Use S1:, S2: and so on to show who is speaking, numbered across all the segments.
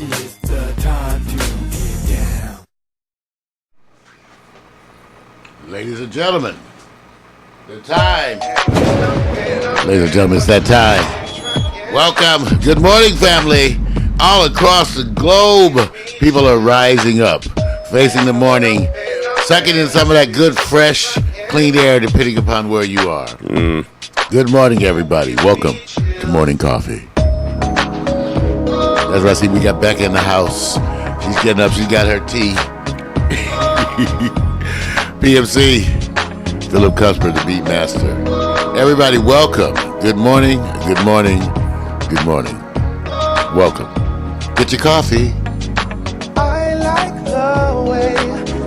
S1: It's the time to get down.
S2: Ladies and gentlemen, the time. Ladies and gentlemen, it's that time. Welcome. Good morning, family. All across the globe, people are rising up, facing the morning, sucking in some of that good, fresh, clean air, depending upon where you are. Good morning, everybody. Welcome to Morning Coffee. That's right. I see we got Becca in the house. She's getting up. She's got her tea. PMC, Philip Cusper, the Beat Master. Everybody, welcome. Good morning. Good morning. Good morning. Welcome. Get your coffee.
S3: I like the way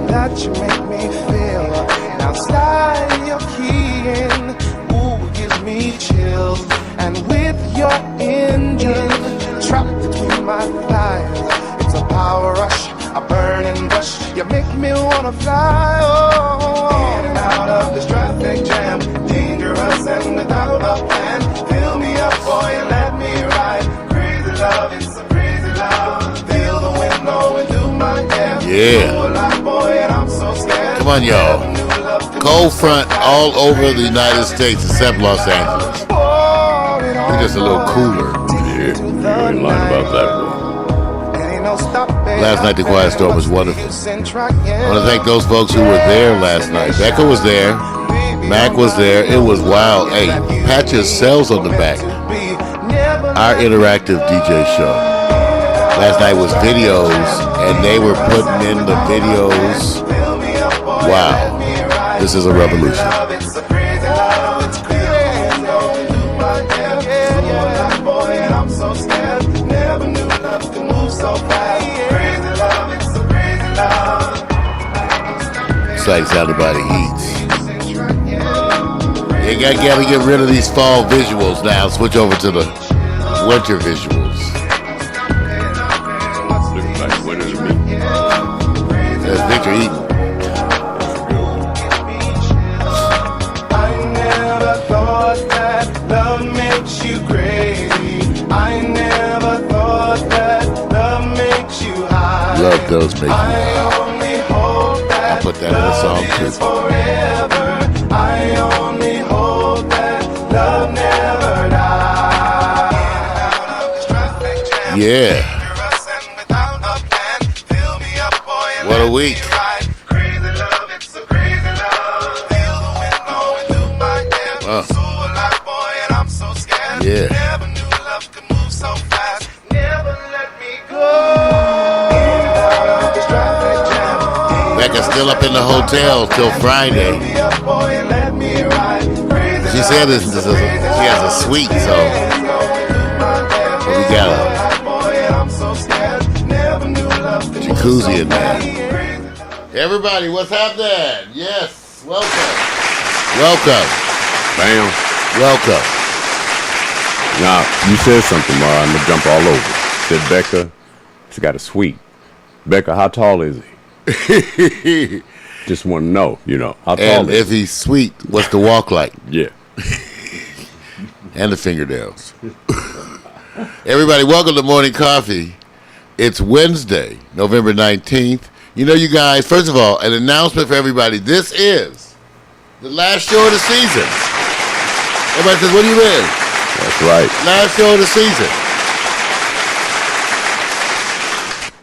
S3: that you make me feel. Now slide your key in. Ooh, gives me chills. And with your engine trapped between my thighs, it's a power rush, a burning rush. You make me wanna fly. Oh, in and out of this traffic jam, dangerous and without a plan. Fill me up, boy, and let me ride. Crazy love, it's a crazy love. Feel the wind blowing through my hair.
S2: Yeah.
S3: Boy, and I'm so scared.
S2: Come on, y'all. Cold front all over the United States except Los Angeles. We're just a little cooler.
S4: Yeah, you ain't lying about that one.
S2: Last night, the Quiet Storm was wonderful. I want to thank those folks who were there last night. Becca was there. Mac was there. It was wild. Hey, pat your cells on the back. Our interactive DJ show. Last night was videos, and they were putting in the videos. Wow. This is a revolution. Excited sounded by the Heats. You gotta get rid of these fall visuals now. Switch over to the winter visuals.
S4: Looks like winter to me.
S2: There's Victor Eaton.
S3: I never thought that love makes you crazy. I never thought that love makes you high.
S2: Love does make you high.
S3: only hope that
S2: I'll put that in a song too.
S3: forever. I only hope that love never dies.
S2: Yeah. What a week. Yeah. Becca's still up in the hotel till Friday. She said she has a suite, so we got a jacuzzi in there. Everybody, what's happening? Yes, welcome. Welcome.
S4: Bam.
S2: Welcome.
S4: Now, you said something, Mara. I'm going to jump all over. Said Becca, she's got a suite. Becca, how tall is he? Just want to know, how tall
S2: And
S4: is
S2: if he's sweet, what's the walk like?
S4: he? Yeah.
S2: And the fingernails. Everybody, welcome to Morning Coffee. It's Wednesday, November 19th. You guys, first of all, an announcement for everybody. This is the last show of the season. Everybody says, what do you mean?
S4: That's right.
S2: Last show of the season.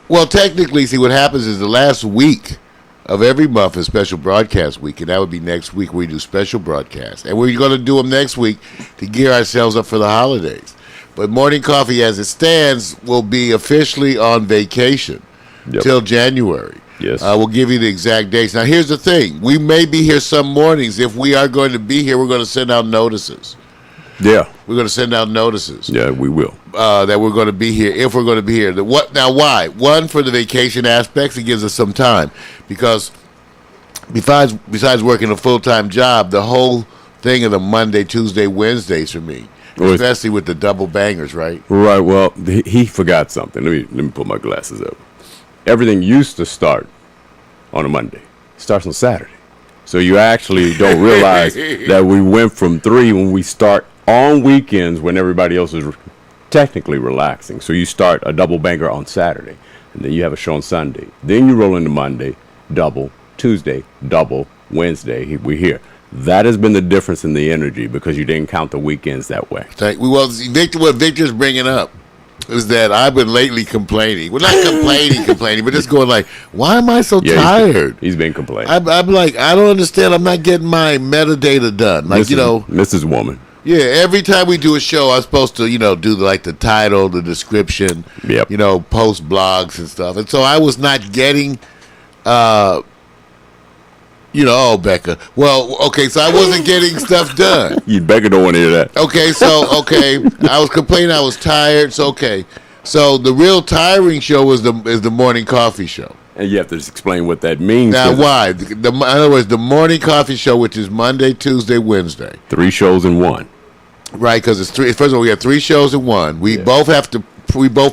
S2: Well, technically, see, what happens is the last week of every month is special broadcast week, and that would be next week where we do special broadcasts. And we're going to do them next week to gear ourselves up for the holidays. But Morning Coffee, as it stands, will be officially on vacation till January.
S4: Yes.
S2: We'll give you the exact dates. Now, here's the thing. We may be here some mornings. If we are going to be here, we're going to send out notices.
S4: Yeah.
S2: We're going to send out notices.
S4: Yeah, we will.
S2: That we're going to be here, if we're going to be here. Now, why? One, for the vacation aspects, it gives us some time. Because besides working a full-time job, the whole thing of the Monday, Tuesday, Wednesdays for me, especially with the double bangers, right?
S4: Right. Well, he forgot something. Let me put my glasses up. Everything used to start on a Monday. It starts on Saturday. So you actually don't realize that we went from 3 when we start on weekends when everybody else is technically relaxing. So you start a double banger on Saturday, and then you have a show on Sunday. Then you roll into Monday, double, Tuesday, double, Wednesday, we're here. That has been the difference in the energy because you didn't count the weekends that way.
S2: Well, Victor, what Victor's bringing up is that I've been lately complaining. Well, not complaining, but just going like, why am I so tired?
S4: He's been complaining.
S2: I'm like, I don't understand. I'm not getting my metadata done. Like,
S4: Mrs. Woman.
S2: Yeah, every time we do a show, I'm supposed to, do like the title, the description,
S4: Yep.
S2: Post blogs and stuff. And so I was not getting, Becca. Well, okay, so I wasn't getting stuff done.
S4: Becca don't want to hear that.
S2: Okay, I was complaining I was tired. So, okay. So the real tiring show is the morning coffee show.
S4: And you have to just explain what that means.
S2: Now, why? In other words, the morning coffee show, which is Monday, Tuesday, Wednesday.
S4: 3 shows in one.
S2: Right, because it's 3. First of all, we have 3 shows in one. We both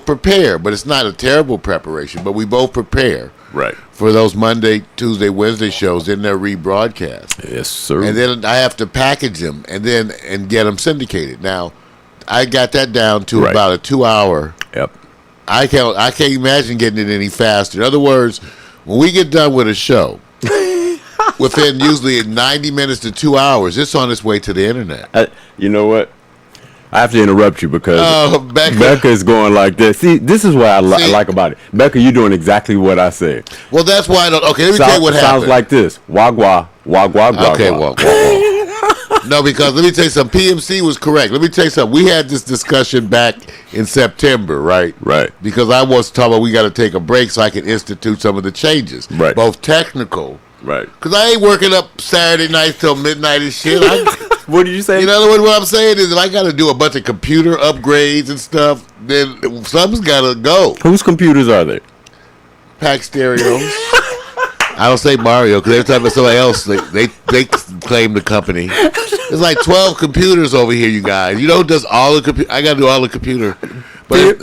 S2: prepare, but it's not a terrible preparation, but we both prepare.
S4: Right.
S2: For those Monday, Tuesday, Wednesday shows, then they're rebroadcast.
S4: Yes, sir.
S2: And then I have to package them and get them syndicated. Now, I got that down to about a 2-hour.
S4: Yep.
S2: I can't imagine getting it any faster. In other words, when we get done with a show, within usually 90 minutes to 2 hours, it's on its way to the internet.
S4: You know what? I have to interrupt you because
S2: Becca
S4: is going like this. See, this is what I like about it. Becca, you're doing exactly what I said.
S2: Well, that's why I don't. Okay, let me tell you what happened.
S4: Sounds like this. Wagwa, wagwa, wagwa.
S2: Okay, wah. No, because let me tell you something. PMC was correct. Let me tell you something. We had this discussion back in September, right?
S4: Right.
S2: Because I was talking about we got to take a break so I can institute some of the changes.
S4: Right.
S2: Both technical.
S4: Right.
S2: Because I ain't working up Saturday nights till midnight and shit.
S4: What did you say?
S2: In other words, what I'm saying is if I got to do a bunch of computer upgrades and stuff, then something's got to go.
S4: Whose computers are they?
S2: Pack Stereos. I don't say Mario because every time it's somebody else, they claim the company. There's like 12 computers over here, you guys. You know who does all the computer? I got to do all the computer. But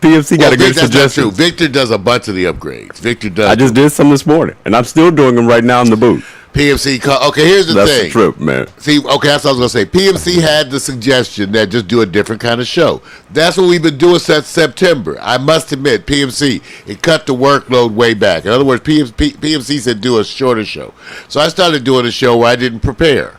S4: PMC got a good suggestion.
S2: Not true. Victor does a bunch of the upgrades. Victor does.
S4: I just did some this morning, and I'm still doing them right now in the booth.
S2: PMC, okay, here's the thing.
S4: That's the trip, man.
S2: See, okay, that's what I was going to say. PMC had the suggestion that just do a different kind of show. That's what we've been doing since September. I must admit, PMC, it cut the workload way back. In other words, PMC said do a shorter show. So I started doing a show where I didn't prepare.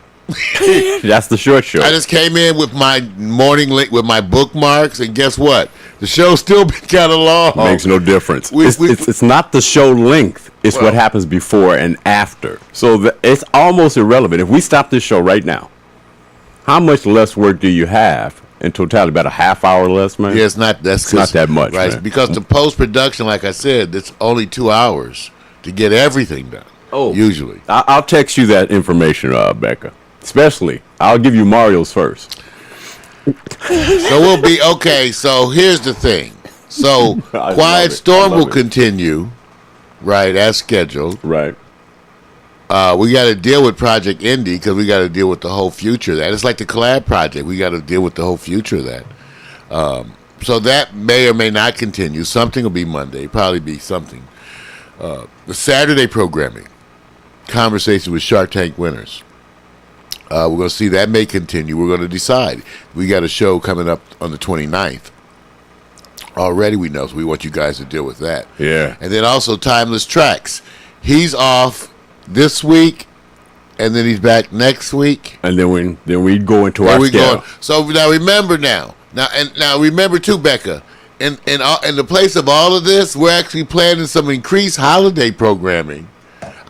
S4: That's the short show.
S2: I just came in with my morning link with my bookmarks, and guess what? The show's still been kind of long.
S4: Makes no difference. It's not the show length. It's what happens before and after. So it's almost irrelevant. If we stop this show right now, how much less work do you have in totality? About a half hour less, man?
S2: Yeah, it's not. It's
S4: not that much,
S2: right?
S4: man.
S2: Because the post-production, like I said, it's only 2 hours to get everything done.
S4: Oh,
S2: usually.
S4: I'll text you that information, Becca. Especially, I'll give you Mario's first.
S2: So we'll be okay. So here's the thing. So Quiet Storm will continue, right, as scheduled.
S4: Right.
S2: We got to deal with Project Indie because we got to deal with the whole future of that. It's like the collab project. We got to deal with the whole future of that. So that may or may not continue. Something will be Monday. Probably be something. The Saturday programming, conversation with Shark Tank winners. We're going to see that may continue. We're going to decide. We got a show coming up on the 29th. Already we know, so we want you guys to deal with that.
S4: Yeah.
S2: And then also Timeless Tracks. He's off this week, and then he's back next week.
S4: And then we go into our schedule.
S2: So now remember now remember too, Becca. In the place of all of this, we're actually planning some increased holiday programming.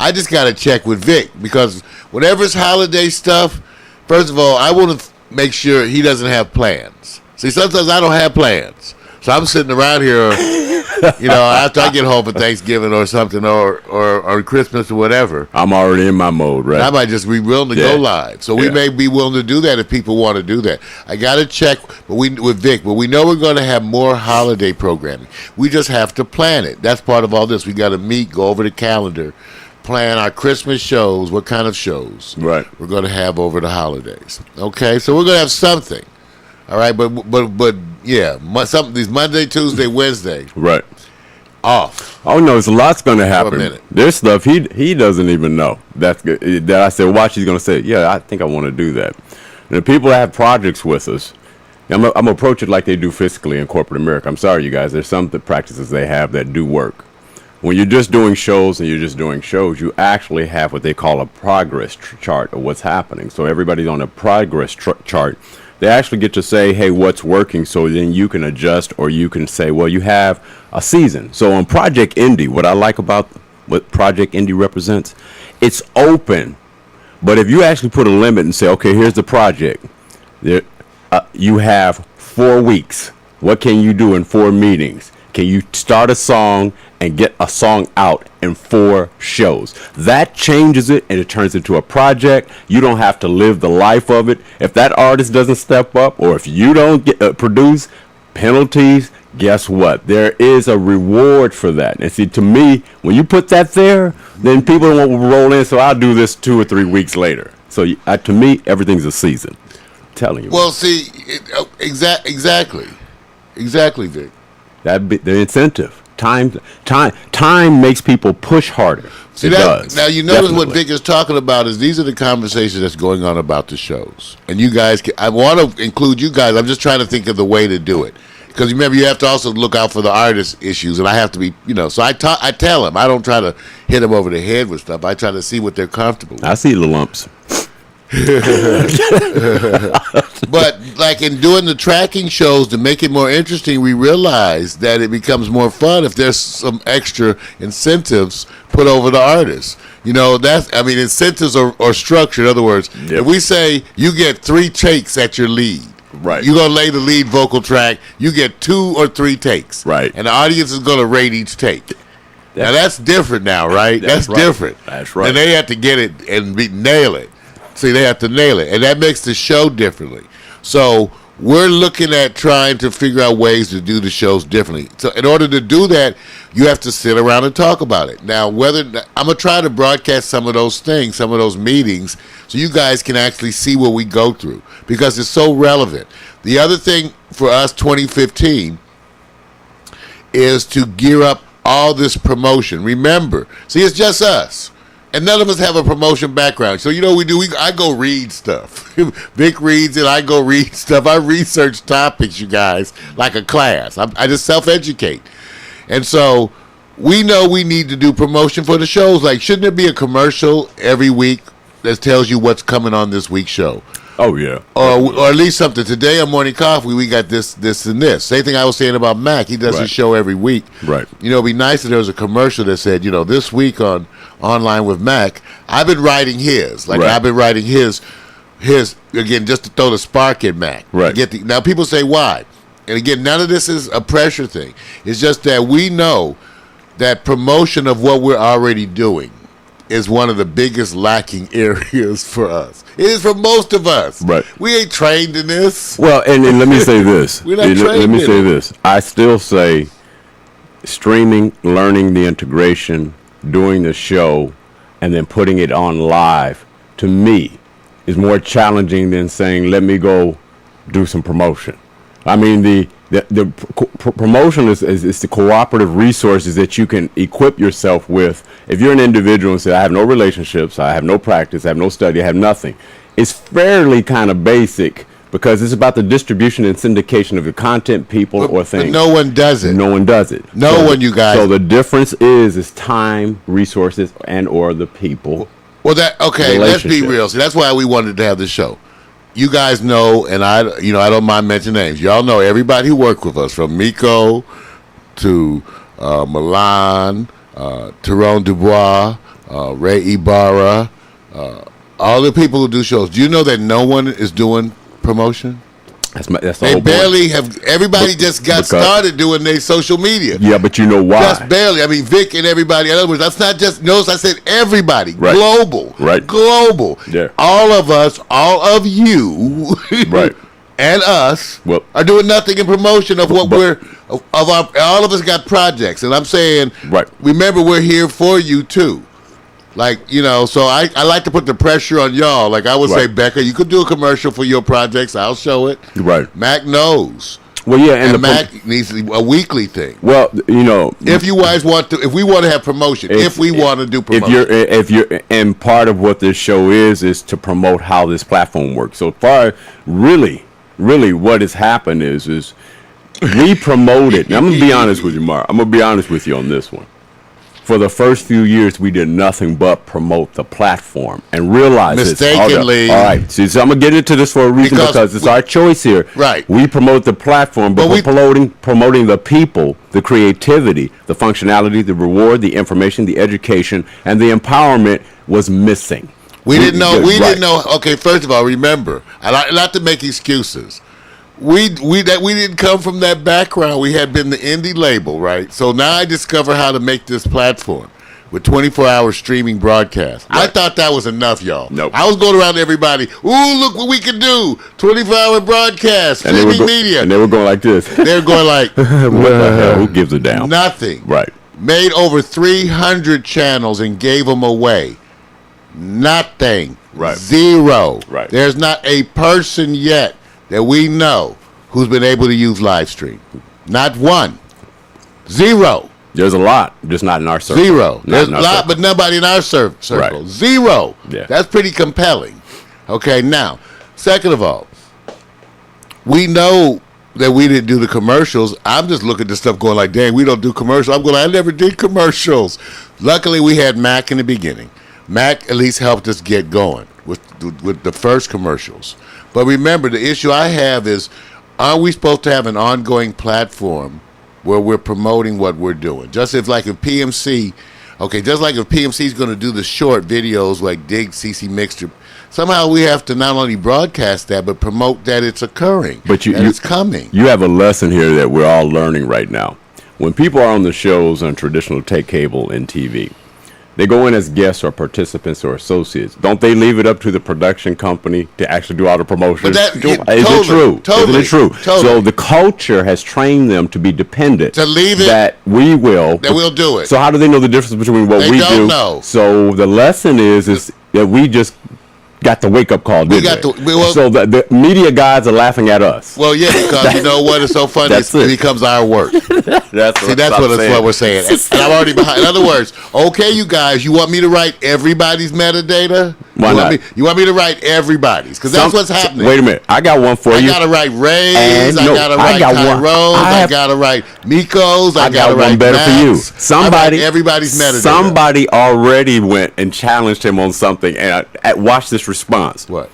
S2: I just got to check with Vic because whatever's holiday stuff, first of all, I want to make sure he doesn't have plans. See, sometimes I don't have plans. So I'm sitting around here, after I get home for Thanksgiving or something or Christmas or whatever.
S4: I'm already in my mode, right?
S2: I might just be willing to go live. So we may be willing to do that if people want to do that. I got to check with Vic, but we know we're going to have more holiday programming. We just have to plan it. That's part of all this. We got to meet, go over the calendar, plan our Christmas shows, what kind of shows
S4: we're
S2: going to have over the holidays. Okay, so we're going to have something. All right, but yeah, something these Monday, Tuesday, Wednesday,
S4: right,
S2: off.
S4: Oh no, there's a lot's going to happen.
S2: For a minute.
S4: There's stuff he doesn't even know. That's good. That I said, watch. He's going to say, yeah, I think I want to do that. And the people that have projects with us, I'm gonna approach it like they do fiscally in corporate America. I'm sorry, you guys. There's some of the practices they have that do work. When you're just doing shows and you're just doing shows, you actually have what they call a progress chart of what's happening. So everybody's on a progress chart. They actually get to say, hey, what's working? So then you can adjust, or you can say, well, you have a season. So on Project Indie, what I like about what Project Indie represents, it's open. But if you actually put a limit and say, okay, here's the project. There, you have 4 weeks. What can you do in 4 meetings? Can you start a song and get a song out in 4 shows? That changes it, and it turns into a project. You don't have to live the life of it. If that artist doesn't step up, or if you don't produce, penalties, guess what? There is a reward for that. And see, to me, when you put that there, then people won't roll in, so I'll do this 2 or 3 weeks later. So to me, everything's a season. I'm telling you.
S2: Well, see, exactly, Vic.
S4: That'd be the incentive. Time makes people push harder.
S2: See, now you notice what Vic is talking about is these are the conversations that's going on about the shows. And you guys, I want to include you guys. I'm just trying to think of the way to do it. Because remember, you have to also look out for the artist issues, and I have to be, so I tell them. I don't try to hit them over the head with stuff. I try to see what they're comfortable with.
S4: I see the lumps.
S2: But like in doing the tracking shows to make it more interesting, we realize that it becomes more fun if there's some extra incentives put over the artists. Incentives are structured. In other words, if we say you get 3 takes at your lead,
S4: right,
S2: you're gonna lay the lead vocal track, you get 2 or 3 takes,
S4: right,
S2: and the audience is gonna rate each take. Now that's different now, right? That's right. Different.
S4: That's right.
S2: And they have to get it and nail it. See, they have to nail it, and that makes the show differently. So we're looking at trying to figure out ways to do the shows differently. So in order to do that, you have to sit around and talk about it. Now, I'm gonna try to broadcast some of those things, some of those meetings, so you guys can actually see what we go through, because it's so relevant. The other thing for us, 2015, is to gear up all this promotion. Remember, see, it's just us. And none of us have a promotion background. So, what we do? I go read stuff. Vic reads it. I go read stuff. I research topics, you guys, like a class. I just self-educate. And so we know we need to do promotion for the shows. Like, shouldn't there be a commercial every week that tells you what's coming on this week's show?
S4: Oh, yeah.
S2: Or at least something. Today on Morning Coffee, we got this, and this. Same thing I was saying about Mac. He does his show every week.
S4: Right.
S2: It'd be nice if there was a commercial that said, this week on Online with Mac, I've been writing his. I've been writing his, again, just to throw the spark in Mac.
S4: Right.
S2: Now, people say, why? And again, none of this is a pressure thing. It's just that we know that promotion of what we're already doing is one of the biggest lacking areas for us. It is for most of us.
S4: Right.
S2: We ain't trained in this.
S4: Well, and let me say this.
S2: We're not trained
S4: let me
S2: in
S4: say
S2: it.
S4: this. I still say streaming, learning the integration, doing the show, and then putting it on live, to me, is more challenging than saying, let me go do some promotion. I mean, the promotion is the cooperative resources that you can equip yourself with. If you're an individual and say, I have no relationships, I have no practice, I have no study, I have nothing, it's fairly kind of basic, because it's about the distribution and syndication of the content, people, or things.
S2: But no one does it.
S4: No one does it.
S2: No one, you guys.
S4: So the difference is time, resources, and or the people.
S2: Well, let's be real. See, that's why we wanted to have this show. You guys know, and I don't mind mentioning names. Y'all know everybody who worked with us, from Miko to Milan, Tyrone Dubois, Ray Ibarra, all the people who do shows. Do you know that no one is doing promotion?
S4: That's the
S2: they
S4: whole
S2: barely
S4: point.
S2: have. Everybody just got started doing their social media.
S4: Yeah, but you know why?
S2: Just barely. I mean, Vic and everybody. In other words, that's not just. Notice I said everybody.
S4: Right.
S2: Global.
S4: Right.
S2: Global.
S4: Yeah.
S2: All of us, all of you,
S4: right,
S2: and us,
S4: well,
S2: are doing nothing in promotion of what all of us got projects, and I'm saying,
S4: right.
S2: Remember, we're here for you too. So I like to put the pressure on y'all. Like I would say, Becca, you could do a commercial for your projects. I'll show it.
S4: Right.
S2: Mac knows.
S4: Well, yeah, and
S2: Mac needs a weekly thing.
S4: Well,
S2: if you guys want to, if we want to have promotion, if we want to do promotion,
S4: if you're, and part of what this show is to promote how this platform works. So far, really, really what has happened is we promoted. Now, I'm gonna be honest with you, Mark. I'm gonna be honest with you on this one. For the first few years, we did nothing but promote the platform and realize
S2: mistakenly.
S4: All right, see, so I'm gonna get into this for a reason because it's our choice here.
S2: Right.
S4: We promote the platform, but we're promoting the people, the creativity, the functionality, the reward, the information, the education, and the empowerment was missing.
S2: We didn't know. Okay, first of all, remember, not to make excuses. We didn't come from that background. We had been the indie label, right? So now I discover how to make this platform with 24-hour streaming broadcast. Right. I thought that was enough, y'all.
S4: Nope.
S2: I was going around to everybody. Ooh, look what we can do! 24-hour broadcast, streaming media.
S4: And they were going like this.
S2: They were going like,
S4: what the hell? Who gives a damn?
S2: Nothing.
S4: Right.
S2: Made over 300 channels and gave them away. Nothing.
S4: Right.
S2: Zero.
S4: Right.
S2: There's not a person yet that we know who's been able to use live stream. Not one. Zero.
S4: There's a lot, just not in our circle.
S2: Zero. There's a lot, but nobody in our circle.
S4: Right.
S2: Zero.
S4: Yeah.
S2: That's pretty compelling. Okay, now, second of all, we know that we didn't do the commercials. I'm just looking at this stuff going like, dang, we don't do commercials. I'm going, I never did commercials. Luckily, we had Mac in the beginning. Mac at least helped us get going with the first commercials. But remember, the issue I have is, are we supposed to have an ongoing platform where we're promoting what we're doing? Just if PMC, just like if PMC is going to do the short videos like Dig, CC Mixter, somehow we have to not only broadcast that, but promote that it's occurring, that it's coming.
S4: You have a lesson here that we're all learning right now. When people are on the shows on traditional take cable and TV, they go in as guests or participants or associates. Don't they leave it up to the production company to actually do all the promotions?
S2: Is
S4: it true?
S2: Totally.
S4: Isn't it true?
S2: Totally.
S4: So the culture has trained them to be dependent.
S2: To leave it.
S4: That we'll
S2: do it.
S4: So how do they know the difference between what we do?
S2: They don't know.
S4: So the lesson is that we just got the wake-up call, so the media guys are laughing at us.
S2: Well, yeah, because you know what is so funny? It becomes our work.
S4: That's
S2: what we're saying. And I'm already behind. In other words, okay, you guys, you want me to write everybody's metadata?
S4: Why not?
S2: You want me to write everybody's? Because that's what's happening.
S4: Wait a minute. I got one for you.
S2: I got to write Ray's. I got to write Tyrone's. I got to write Miko's. I got to write
S4: one better
S2: Max.
S4: For you.
S2: Everybody's metadata.
S4: Somebody already went and challenged him on something. And watch this response.
S2: What?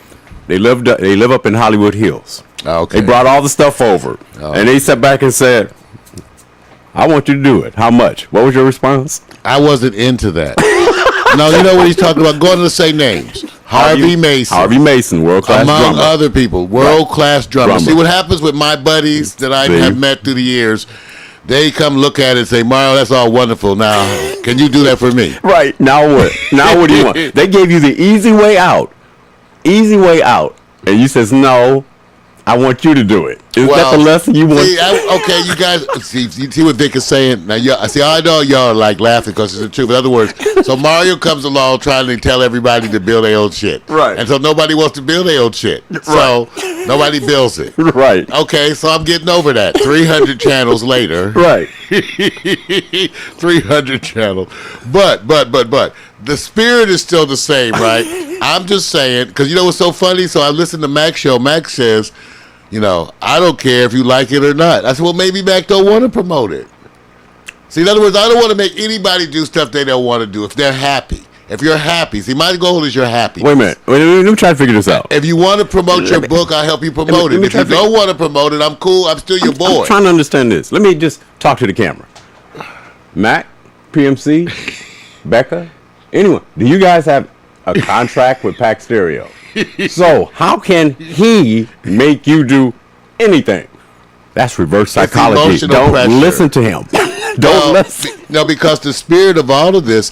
S4: They live up in Hollywood Hills.
S2: Okay.
S4: They brought all the stuff over. And they sat back and said, I want you to do it. How much? What was your response?
S2: I wasn't into that. No, you know what he's talking about? Go on to say names. Harvey Mason.
S4: Harvey Mason, world-class drummer.
S2: Among other people, world-class drummer. See what happens with my buddies that I have met through the years? They come look at it and say, Mario, that's all wonderful. Now, can you do that for me?
S4: Right. Now what? Now what do you want? They gave you the easy way out. Easy way out. And you says, no, I want you to do it. Is that the lesson you want?
S2: Okay, you guys, see what Vic is saying? Now, I know y'all are like laughing because it's the truth. In other words, so Mario comes along trying to tell everybody to build their own shit.
S4: Right.
S2: And so nobody wants to build their own shit. Right. So nobody builds it.
S4: Right.
S2: Okay, so I'm getting over that. 300 channels later.
S4: Right.
S2: 300 channels. But, the spirit is still the same, right? I'm just saying, because you know what's so funny? So I listened to Mac's show. Mac says, I don't care if you like it or not. I said, well, maybe Mac don't want to promote it. See, in other words, I don't want to make anybody do stuff they don't want to do if they're happy. If you're happy. See, my goal is your happy.
S4: Wait a minute. Let me try to figure this out.
S2: If you want to promote your book, I'll help you promote it. If you don't want to promote it, I'm cool. I'm still your boy.
S4: I'm trying to understand this. Let me just talk to the camera. Mac, PMC, Becca, anyone. Do you guys have a contract with Pack Stereo? So how can he make you do anything? That's reverse psychology. Don't listen to him. Don't listen.
S2: No, because the spirit of all of this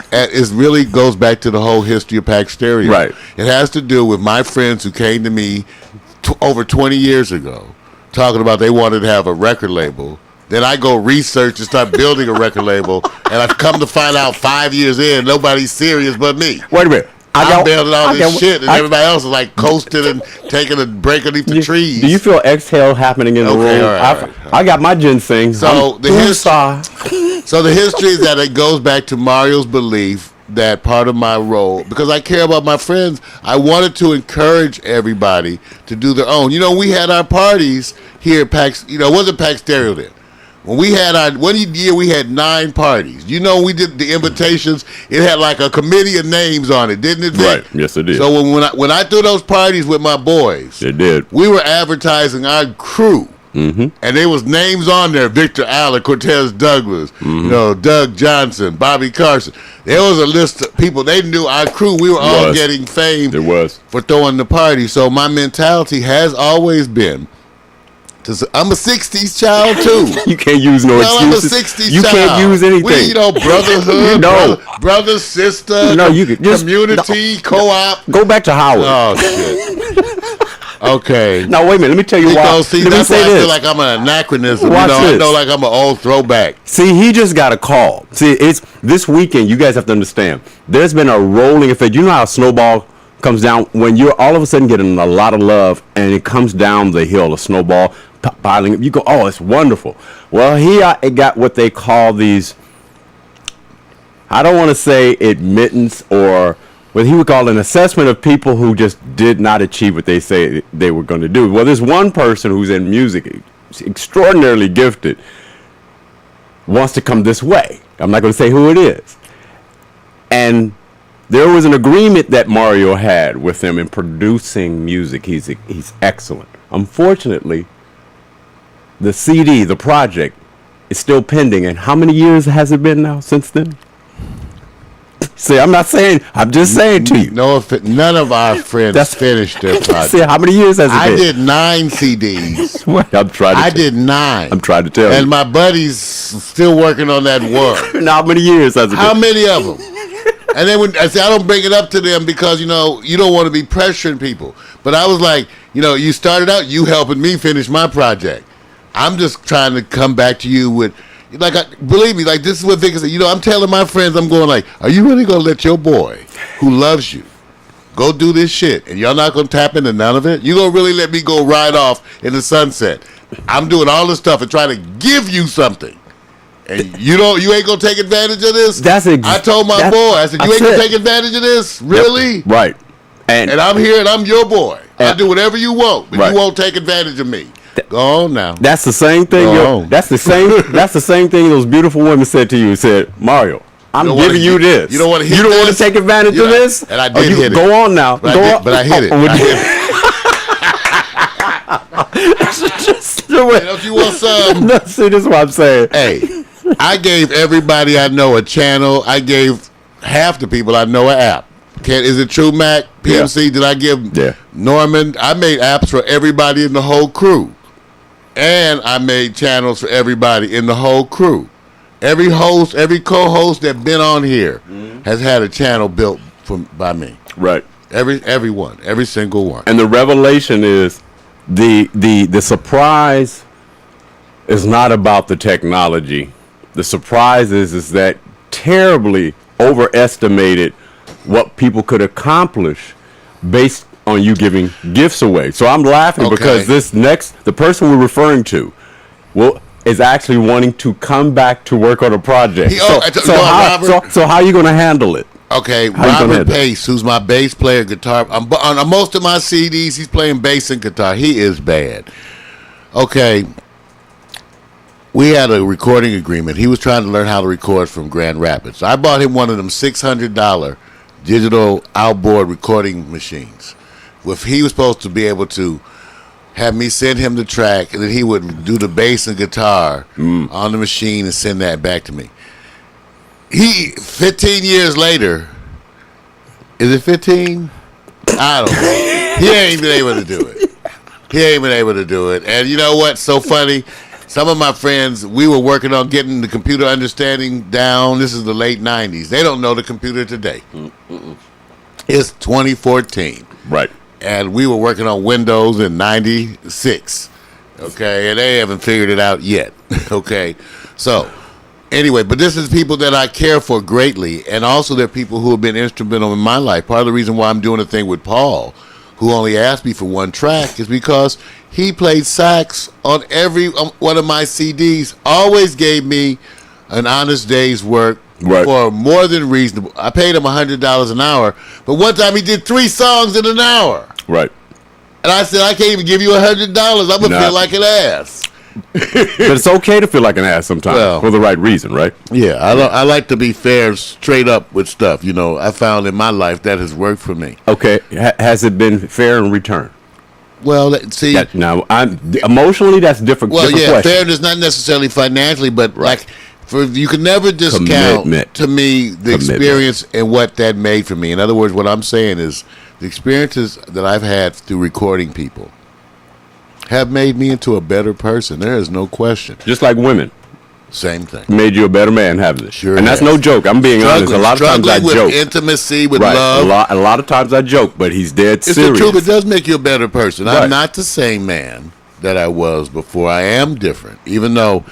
S2: really goes back to the whole history of Pack Stereo.
S4: Right.
S2: It has to do with my friends who came to me over 20 years ago talking about they wanted to have a record label. Then I go research and start building a record label, and I've come to find out 5 years in, nobody's serious but me.
S4: Wait a minute.
S2: I'm building all this shit, and everybody else is like coasting and taking a break underneath the trees.
S4: Do you feel exhale happening in the room?
S2: All right.
S4: I got my ginseng.
S2: So the history is that it goes back to Mario's belief that part of my role, because I care about my friends, I wanted to encourage everybody to do their own. You know, we had our parties here at Pax, you know, it wasn't Pax Stereo then. When we had our, one year we had 9 parties. You know, we did the invitations, it had like a committee of names on it, didn't it, Vic?
S4: Right, yes it did.
S2: So when I threw those parties with my boys,
S4: It did.
S2: we were advertising our crew. Mm-hmm. And there was names on there: Victor Allen, Cortez Douglas, you know, Doug Johnson, Bobby Carson. There was a list of people. They knew our crew. We were all getting fame for throwing the party. So my mentality has always been I'm a 60s child too.
S4: You can't use no excuses.
S2: I'm a 60s
S4: you
S2: child.
S4: Can't use anything.
S2: We, you know, brotherhood,
S4: No.
S2: brother, sister,
S4: No, you could just-
S2: community, co-op.
S4: Go back to Howard.
S2: Oh shit. Okay.
S4: Now wait a minute. Let me tell you why.
S2: See,
S4: Let me
S2: that's why
S4: say
S2: I
S4: this.
S2: feel like I'm an anachronism.
S4: Watch
S2: you know,
S4: this.
S2: I know like I'm an old throwback.
S4: See, he just got a call. See, it's this weekend. You guys have to understand. There's been a rolling effect. You know how a snowball comes down when you're all of a sudden getting a lot of love, and it comes down the hill. A snowball piling up. You go, oh, it's wonderful. Well, it got what they call these. I don't want to say admittance or what he would call an assessment of people who just did not achieve what they say they were going to do. Well, there's one person who's in music, extraordinarily gifted, wants to come this way. I'm not going to say who it is. And there was an agreement that Mario had with him in producing music. He's excellent. Unfortunately, the CD, the project, is still pending. And how many years has it been now since then? See, I'm not saying, I'm just saying to you.
S2: No, if none of our friends finished their project.
S4: See, how many years has it been?
S2: I did 9 CDs.
S4: I'm trying to
S2: I did 9.
S4: I'm trying to tell you.
S2: And my buddy's still working on that one.
S4: Now, how many years has it been?
S2: How many of them? And then when I say I don't bring it up to them because, you know, you don't want to be pressuring people. But I was like, you know, you started out, you helping me finish my project. I'm just trying to come back to you with, like, believe me, like, this is what Vic said. You know, I'm telling my friends, I'm going like, are you really going to let your boy who loves you go do this shit and y'all not going to tap into none of it? You going to really let me go ride off in the sunset? I'm doing all this stuff and trying to give you something. And you ain't going to take advantage of this? I told my boy, I said, you ain't going to take advantage of this? Really?
S4: Yep. Right. And
S2: I'm here and I'm your boy. I'll do whatever you want, but you won't take advantage of me. Go on now.
S4: That's the same thing. That's the same thing those beautiful women said to you. Said, Mario, I'm giving you this.
S2: You don't want to hit
S4: You don't want
S2: this?
S4: to take advantage of this?
S2: And I did hit it.
S4: Go on now.
S2: But I hit it. I hit it. Don't you want some?
S4: No, see, this is what I'm saying.
S2: Hey, I gave everybody I know a channel. I gave half the people I know an app. Is it true, Mac? PMC, did I give Norman? I made apps for everybody in the whole crew. And I made channels for everybody in the whole crew. Every host, every co-host that been on here has had a channel built by me.
S4: Right.
S2: Everyone, every single one.
S4: And the revelation is the surprise is not about the technology. The surprise is that terribly overestimated what people could accomplish based on you giving gifts away. So I'm laughing because the person we're referring to is actually wanting to come back to work on a project. So how are you going to handle it?
S2: Okay, Robert Pace, who's my bass player, guitar. On most of my CDs, he's playing bass and guitar. He is bad. Okay, we had a recording agreement. He was trying to learn how to record from Grand Rapids. I bought him one of them $600 digital outboard recording machines. He was supposed to be able to have me send him the track, and then he would do the bass and guitar on the machine and send that back to me. 15 years later, is it 15? I don't know. He ain't been able to do it. And you know what's so funny? Some of my friends, we were working on getting the computer understanding down. This is the late 90s. They don't know the computer today. It's 2014.
S4: Right.
S2: And we were working on Windows in 96. Okay. And they haven't figured it out yet. Okay. So, anyway, but this is people that I care for greatly. And also they're people who have been instrumental in my life. Part of the reason why I'm doing a thing with Paul, who only asked me for one track, is because he played sax on every one of my CDs, always gave me an honest day's work
S4: Right.
S2: for more than reasonable. I paid him $100 an hour, but one time he did 3 songs in an hour.
S4: Right.
S2: And I said, I can't even give you $100. I'm going to feel like an ass.
S4: But it's okay to feel like an ass sometimes for the right reason, right?
S2: Yeah, I like to be fair, straight up with stuff. You know, I found in my life that has worked for me.
S4: Okay. Has it been fair in return?
S2: Well, see.
S4: Now, emotionally, that's different.
S2: Well,
S4: different
S2: yeah,
S4: question.
S2: fairness not necessarily financially, but like you can never discount
S4: Commitment.
S2: to me the experience and what that made for me. In other words, what I'm saying is the experiences that I've had through recording people have made me into a better person. There is no question.
S4: Just like women.
S2: Same thing.
S4: Made you a better man, haven't it?
S2: Sure.
S4: And that's no joke. I'm being honest. A lot of times I
S2: with
S4: joke.
S2: Intimacy, with
S4: Right.
S2: love.
S4: A lot of times I joke, but he's dead
S2: It's
S4: serious.
S2: the truth. It does make you a better person.
S4: Right.
S2: I'm not the same man that I was before. I am different, even though,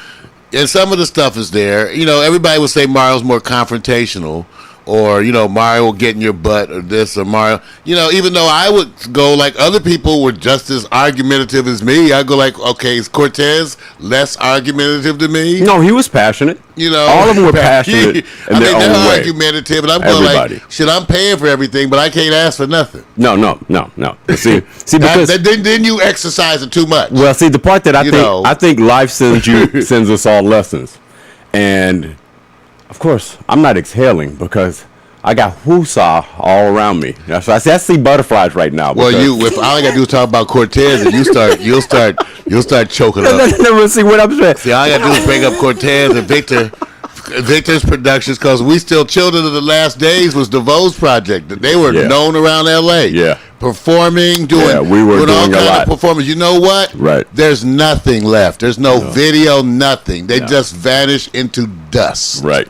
S2: and some of the stuff is there. You know, everybody would say Mario's more confrontational, or you know, Mario will get in your butt, or this, or Mario. You know, even though I would go like other people were just as argumentative as me, I go like, okay, is Cortez less argumentative than me?
S4: No, he was passionate.
S2: You know,
S4: all of them were passionate in their own
S2: they're
S4: way.
S2: argumentative, and I'm going
S4: Everybody.
S2: like, shit, I'm paying for everything, but I can't ask for nothing.
S4: No. See, because
S2: Then you exercise it too much.
S4: well, see, the part that
S2: know.
S4: I think life sends us all lessons, and of course, I'm not exhaling because I got whoosah all around me. That's why I see butterflies right now.
S2: Well, if all I gotta do is talk about Cortez, and you'll start choking up.
S4: Never see what I'm saying.
S2: See, all I gotta do is bring up Cortez and Victor's Productions, because We Still Children of the Last Days was DeVoe's project. They were known around L.A.
S4: Yeah.
S2: Performing, doing
S4: we were
S2: all
S4: doing a
S2: kind
S4: lot.
S2: of performance. You know what?
S4: Right.
S2: There's nothing left. There's no video, nothing. They just vanish into dust.
S4: Right.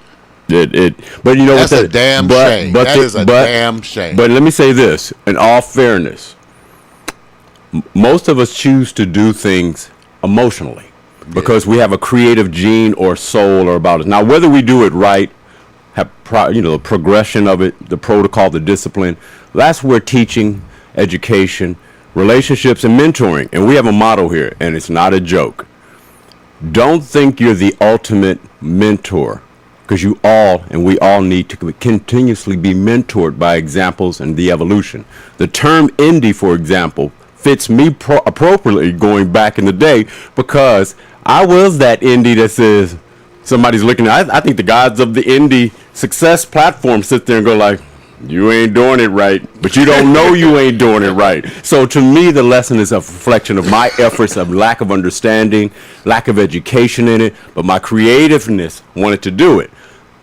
S4: But you know
S2: That's
S4: what?
S2: a damn shame. That is a damn shame.
S4: But let me say this, in all fairness, most of us choose to do things emotionally because we have a creative gene or soul or about us. Now, whether we do it right, have the progression of it, the protocol, the discipline, that's where teaching, education, relationships, and mentoring. And we have a motto here, and it's not a joke. Don't think you're the ultimate mentor, because we all need to continuously be mentored by examples and the evolution. The term indie, for example, fits me appropriately going back in the day, because I was that indie that says somebody's looking at. I think the gods of the indie success platform sit there and go like, you ain't doing it right, but you don't know you ain't doing it right. So to me, the lesson is a reflection of my efforts of lack of understanding, lack of education in it, but my creativeness wanted to do it.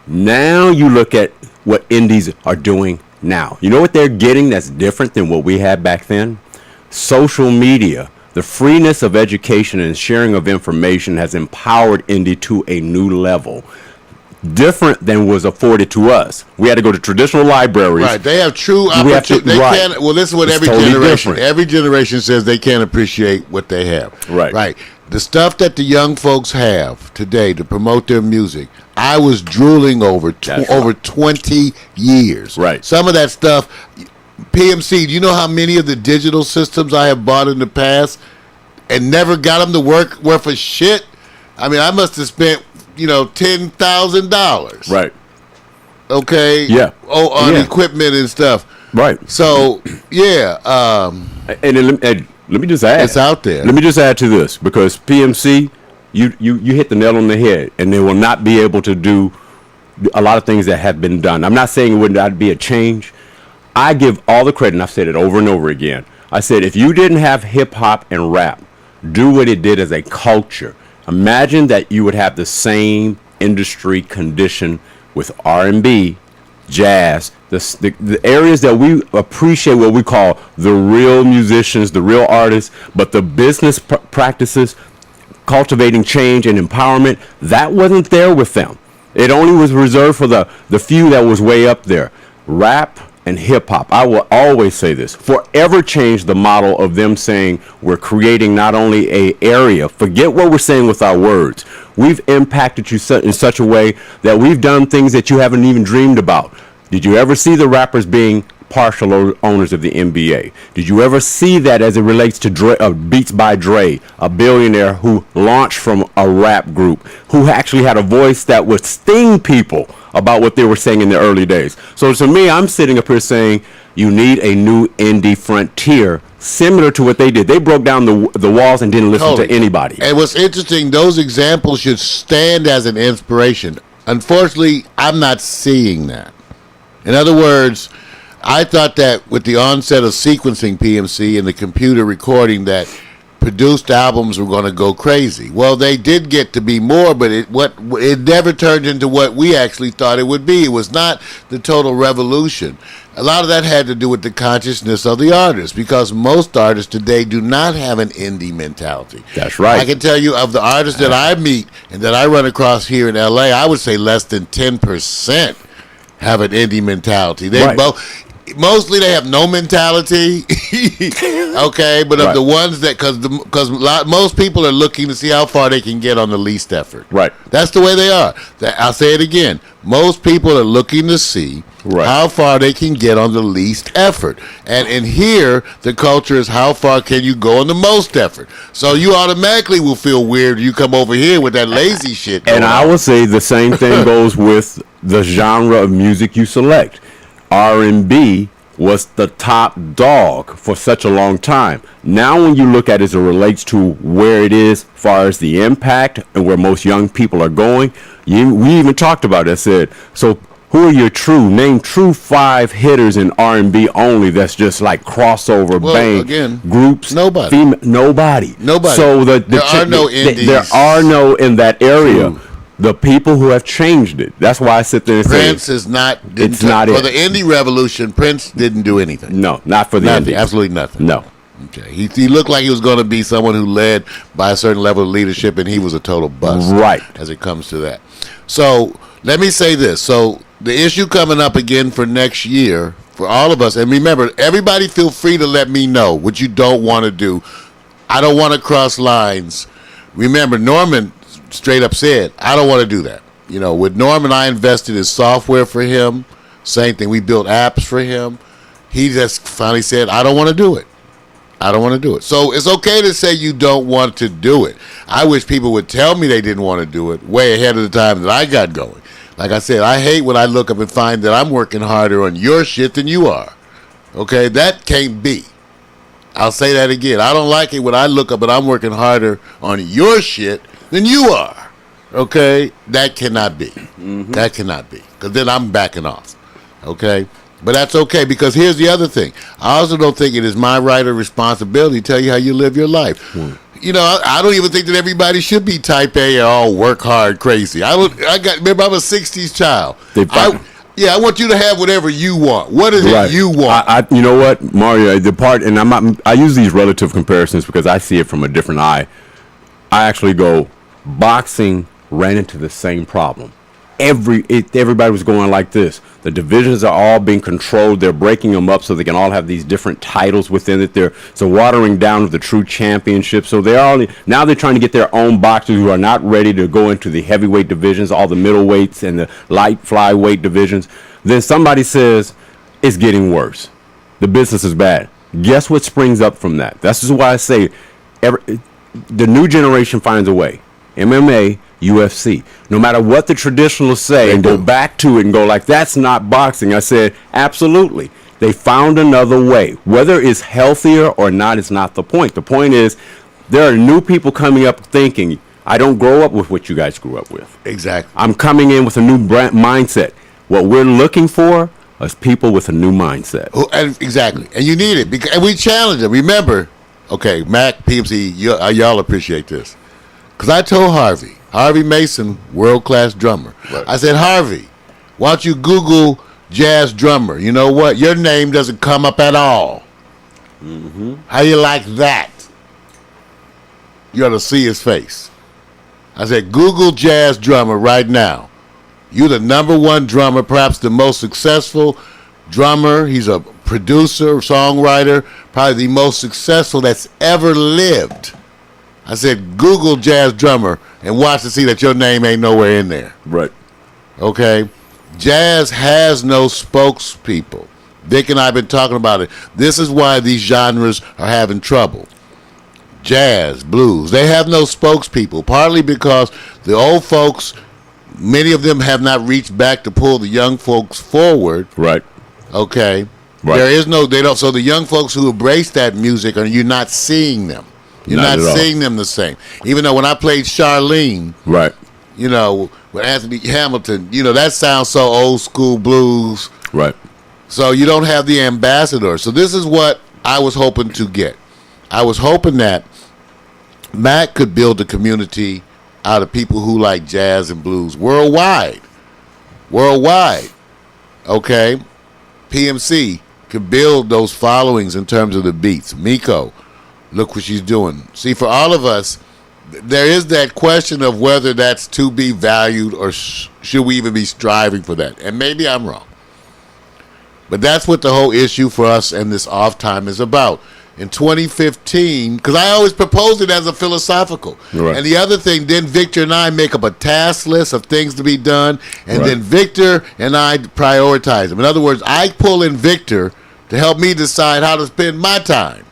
S4: Now you look at what indies are doing now. You know what they're getting that's different than what we had back then? Social media. The freeness of education and sharing of information has empowered indie to a new level. Different than was afforded to us. We had to go to traditional libraries.
S2: Right, they have true opportunity. Well, this is what every generation. Every generation says they can't appreciate what they have. Right. The stuff that the young folks have today to promote their music, I was drooling over 20 years.
S4: Right.
S2: Some of that stuff, PMC. Do you know how many of the digital systems I have bought in the past and never got them to work worth a shit? I mean, I must have spent $10,000.
S4: Right.
S2: Okay.
S4: Yeah.
S2: On equipment and stuff.
S4: Right.
S2: So yeah.
S4: And let me just add.
S2: It's out there.
S4: Let me just add to this, because PMC, you hit the nail on the head, and they will not be able to do a lot of things that have been done. I'm not saying it would not be a change. I give all the credit, and I've said it over and over again. I said, if you didn't have hip hop and rap do what it did as a culture, imagine that you would have the same industry condition with R&B, jazz, the areas that we appreciate, what we call the real musicians, the real artists, but the business practices, cultivating change and empowerment, that wasn't there with them. It only was reserved for the few that was way up there. Rap and hip hop, I will always say this, forever changed the model of them saying we're creating not only a area, forget what we're saying with our words. We've impacted you in such a way that we've done things that you haven't even dreamed about. Did you ever see the rappers being partial owners of the NBA. Did you ever see that as it relates to Beats by Dre, a billionaire who launched from a rap group, who actually had a voice that would sting people about what they were saying in the early days? So to me, I'm sitting up here saying you need a new indie frontier, similar to what they did. They broke down the walls and didn't listen to anybody.
S2: And what's interesting, those examples should stand as an inspiration. Unfortunately, I'm not seeing that. In other words, I thought that with the onset of sequencing PMC and the computer recording that produced albums were going to go crazy. Well, they did get to be more, but it never turned into what we actually thought it would be. It was not the total revolution. A lot of that had to do with the consciousness of the artist, because most artists today do not have an indie mentality.
S4: That's right.
S2: I can tell you, of the artists that I meet and that I run across here in LA, I would say less than 10% have an indie mentality. They mostly they have no mentality. Okay, but of the ones that, because most people are looking to see how far they can get on the least effort.
S4: Right.
S2: That's the way they are. I'll say it again. Most people are looking to see how far they can get on the least effort. And in here, the culture is how far can you go on the most effort. So you automatically will feel weird. You come over here with that lazy shit.
S4: And I would say the same thing goes with the genre of music you select. R&B was the top dog for such a long time. Now when you look at it as it relates to where it is as far as the impact and where most young people are going, we even talked about it. I said, so who are your name true 5 hitters in R&B only that's just like crossover, bang,
S2: again,
S4: groups?
S2: Nobody.
S4: Nobody.
S2: So
S4: there
S2: are no indies.
S4: There are no in that area. True. The people who have changed it. That's why I sit there and
S2: Prince
S4: say
S2: is not.
S4: It's not
S2: for the indie revolution. Prince didn't do anything.
S4: No, not for the
S2: nothing,
S4: indie.
S2: absolutely nothing.
S4: No.
S2: Okay. He looked like he was going to be someone who led by a certain level of leadership, and he was a total bust.
S4: Right.
S2: As it comes to that. So let me say this. So the issue coming up again for next year for all of us, and remember, everybody feel free to let me know what you don't want to do. I don't want to cross lines. Remember, Norman straight up said, I don't want to do that. You know, with Norman, I invested in software for him. Same thing. We built apps for him. He just finally said, I don't want to do it. I don't want to do it. So it's okay to say you don't want to do it. I wish people would tell me they didn't want to do it way ahead of the time that I got going. Like I said, I hate when I look up and find that I'm working harder on your shit than you are. Okay? That can't be. I'll say that again. I don't like it when I look up and I'm working harder on your shit than you are. Okay? That cannot be. Mm-hmm. That cannot be. Because then I'm backing off. Okay? But that's okay, because here's the other thing. I also don't think it is my right or responsibility to tell you how you live your life. You know, I don't even think that everybody should be type A or all work hard crazy. Remember, I'm a 60s child. I want you to have whatever you want. What is it you want?
S4: You know what, Mario, I use these relative comparisons because I see it from a different eye. I actually go, boxing ran into the same problem. Everybody was going like this. The divisions are all being controlled. They're breaking them up so they can all have these different titles within it. It's a watering down of the true championship. So now they're trying to get their own boxers who are not ready to go into the heavyweight divisions, all the middleweights and the light flyweight divisions. Then somebody says it's getting worse. The business is bad. Guess what springs up from that? That's just why I say the new generation finds a way. MMA, UFC. No matter what the traditionalists say and go back to it and go like, that's not boxing. I said, absolutely. They found another way. Whether it's healthier or not is not the point. The point is there are new people coming up thinking, I don't grow up with what you guys grew up with.
S2: Exactly.
S4: I'm coming in with a new mindset. What we're looking for is people with a new mindset.
S2: Exactly. And you need it. And we challenge them. Remember, okay, Mac, PMC, y'all appreciate this. Because I told Harvey Mason, world-class drummer. Right. I said, Harvey, why don't you Google jazz drummer? You know what? Your name doesn't come up at all. Mm-hmm. How you like that? You ought to see his face. I said, Google jazz drummer right now. You're the #1 drummer, perhaps the most successful drummer. He's a producer, songwriter, probably the most successful that's ever lived. I said, Google jazz drummer and watch to see that your name ain't nowhere in there.
S4: Right.
S2: Okay? Jazz has no spokespeople. Vic and I have been talking about it. This is why these genres are having trouble. Jazz, blues, they have no spokespeople, partly because the old folks, many of them have not reached back to pull the young folks forward.
S4: Right.
S2: Okay.
S4: Right.
S2: There is no, they don't, so the young folks who embrace that music, you're not seeing them. You're not seeing them the same. Even though when I played Charlene,
S4: right,
S2: you know, with Anthony Hamilton, you know, that sounds so old school blues.
S4: Right.
S2: So you don't have the ambassador. So this is what I was hoping to get. I was hoping that Mac could build a community out of people who like jazz and blues worldwide. Worldwide. Okay? PMC could build those followings in terms of the beats. Miko, look what she's doing. See, for all of us, there is that question of whether that's to be valued or should we even be striving for that. And maybe I'm wrong. But that's what the whole issue for us and this off time is about. In 2015, because I always proposed it as a philosophical.
S4: Right.
S2: And the other thing, then Victor and I make up a task list of things to be done, and
S4: Right.
S2: then Victor and I prioritize them. In other words, I pull in Victor to help me decide how to spend my time.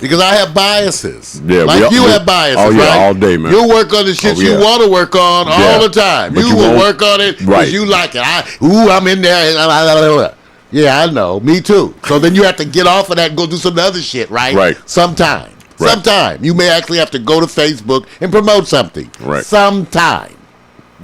S2: Because I have biases.
S4: Yeah,
S2: like you have biases,
S4: oh, yeah,
S2: right?
S4: all day, man.
S2: You'll work on the shit
S4: Oh,
S2: you
S4: yeah.
S2: want to work on
S4: Yeah.
S2: all the time.
S4: But
S2: You
S4: you
S2: will
S4: won't-
S2: work on it because
S4: Right.
S2: you like it. I'm in there. Yeah, I know. Me too. So then you have to get off of that and go do some other shit, right?
S4: Right.
S2: Sometime.
S4: Right.
S2: Sometime. You may actually have to go to Facebook and promote something.
S4: Right.
S2: Sometime.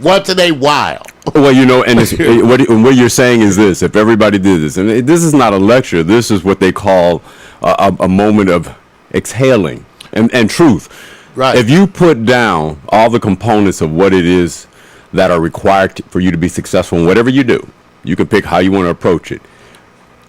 S2: Once in a while.
S4: Well, you know, and it's, what you're saying is this: if everybody did this, and this is not a lecture, this is what they call a moment of exhaling and truth.
S2: Right.
S4: If you put down all the components of what it is that are required for you to be successful in whatever you do, you can pick how you want to approach it.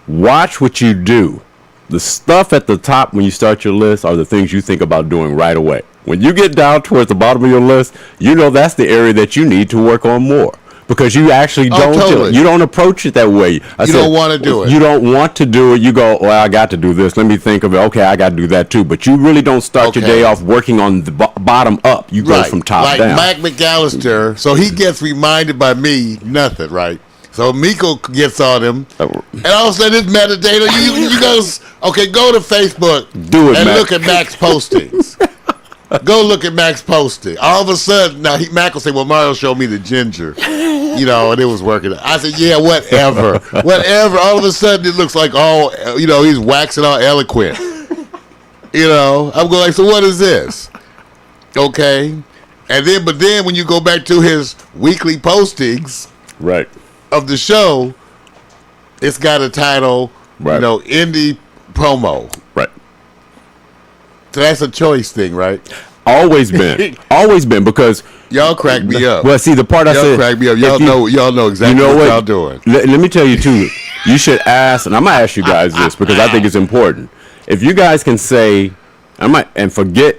S4: Watch what you do. The stuff at the top when you start your list are the things you think about doing right away. When you get down towards the bottom of your list, you know that's the area that you need to work on more. Because you actually don't
S2: totally.
S4: you don't approach it that way.
S2: You don't wanna do it.
S4: You don't want to do it. You go, well, I got to do this. Let me think of it. Okay, I got to do that too. But you really don't start your
S2: Okay.
S4: day off working on the bottom up. You go from top
S2: like
S4: down.
S2: Mike McAllister, so he gets reminded by me nothing, right? So Miko gets on him, and all of a sudden it's metadata. You goes, okay, go to Facebook
S4: Do it,
S2: and
S4: Mac.
S2: look at Mac's postings. Go look at Mac's posting. All of a sudden, now Mac will say, well, Mario showed me the ginger, you know, and it was working. I said, yeah, whatever. Whatever. All of a sudden it looks like, oh, you know, he's waxing all eloquent. You know, I'm going like, so what is this? Okay. And then, but then when you go back to his weekly postings
S4: Right.
S2: of the show, it's got a title,
S4: Right.
S2: you know, indie promo.
S4: Right.
S2: So that's a choice thing, right?
S4: Always been. Always been, because
S2: Y'all crack me up.
S4: well, see, the part I
S2: Y'all
S4: said,
S2: crack me up.
S4: if
S2: Y'all know exactly
S4: you know
S2: what y'all doing.
S4: Let me tell you too. You should ask, and I'm gonna ask you guys this because I think it's important. If you guys can say, and forget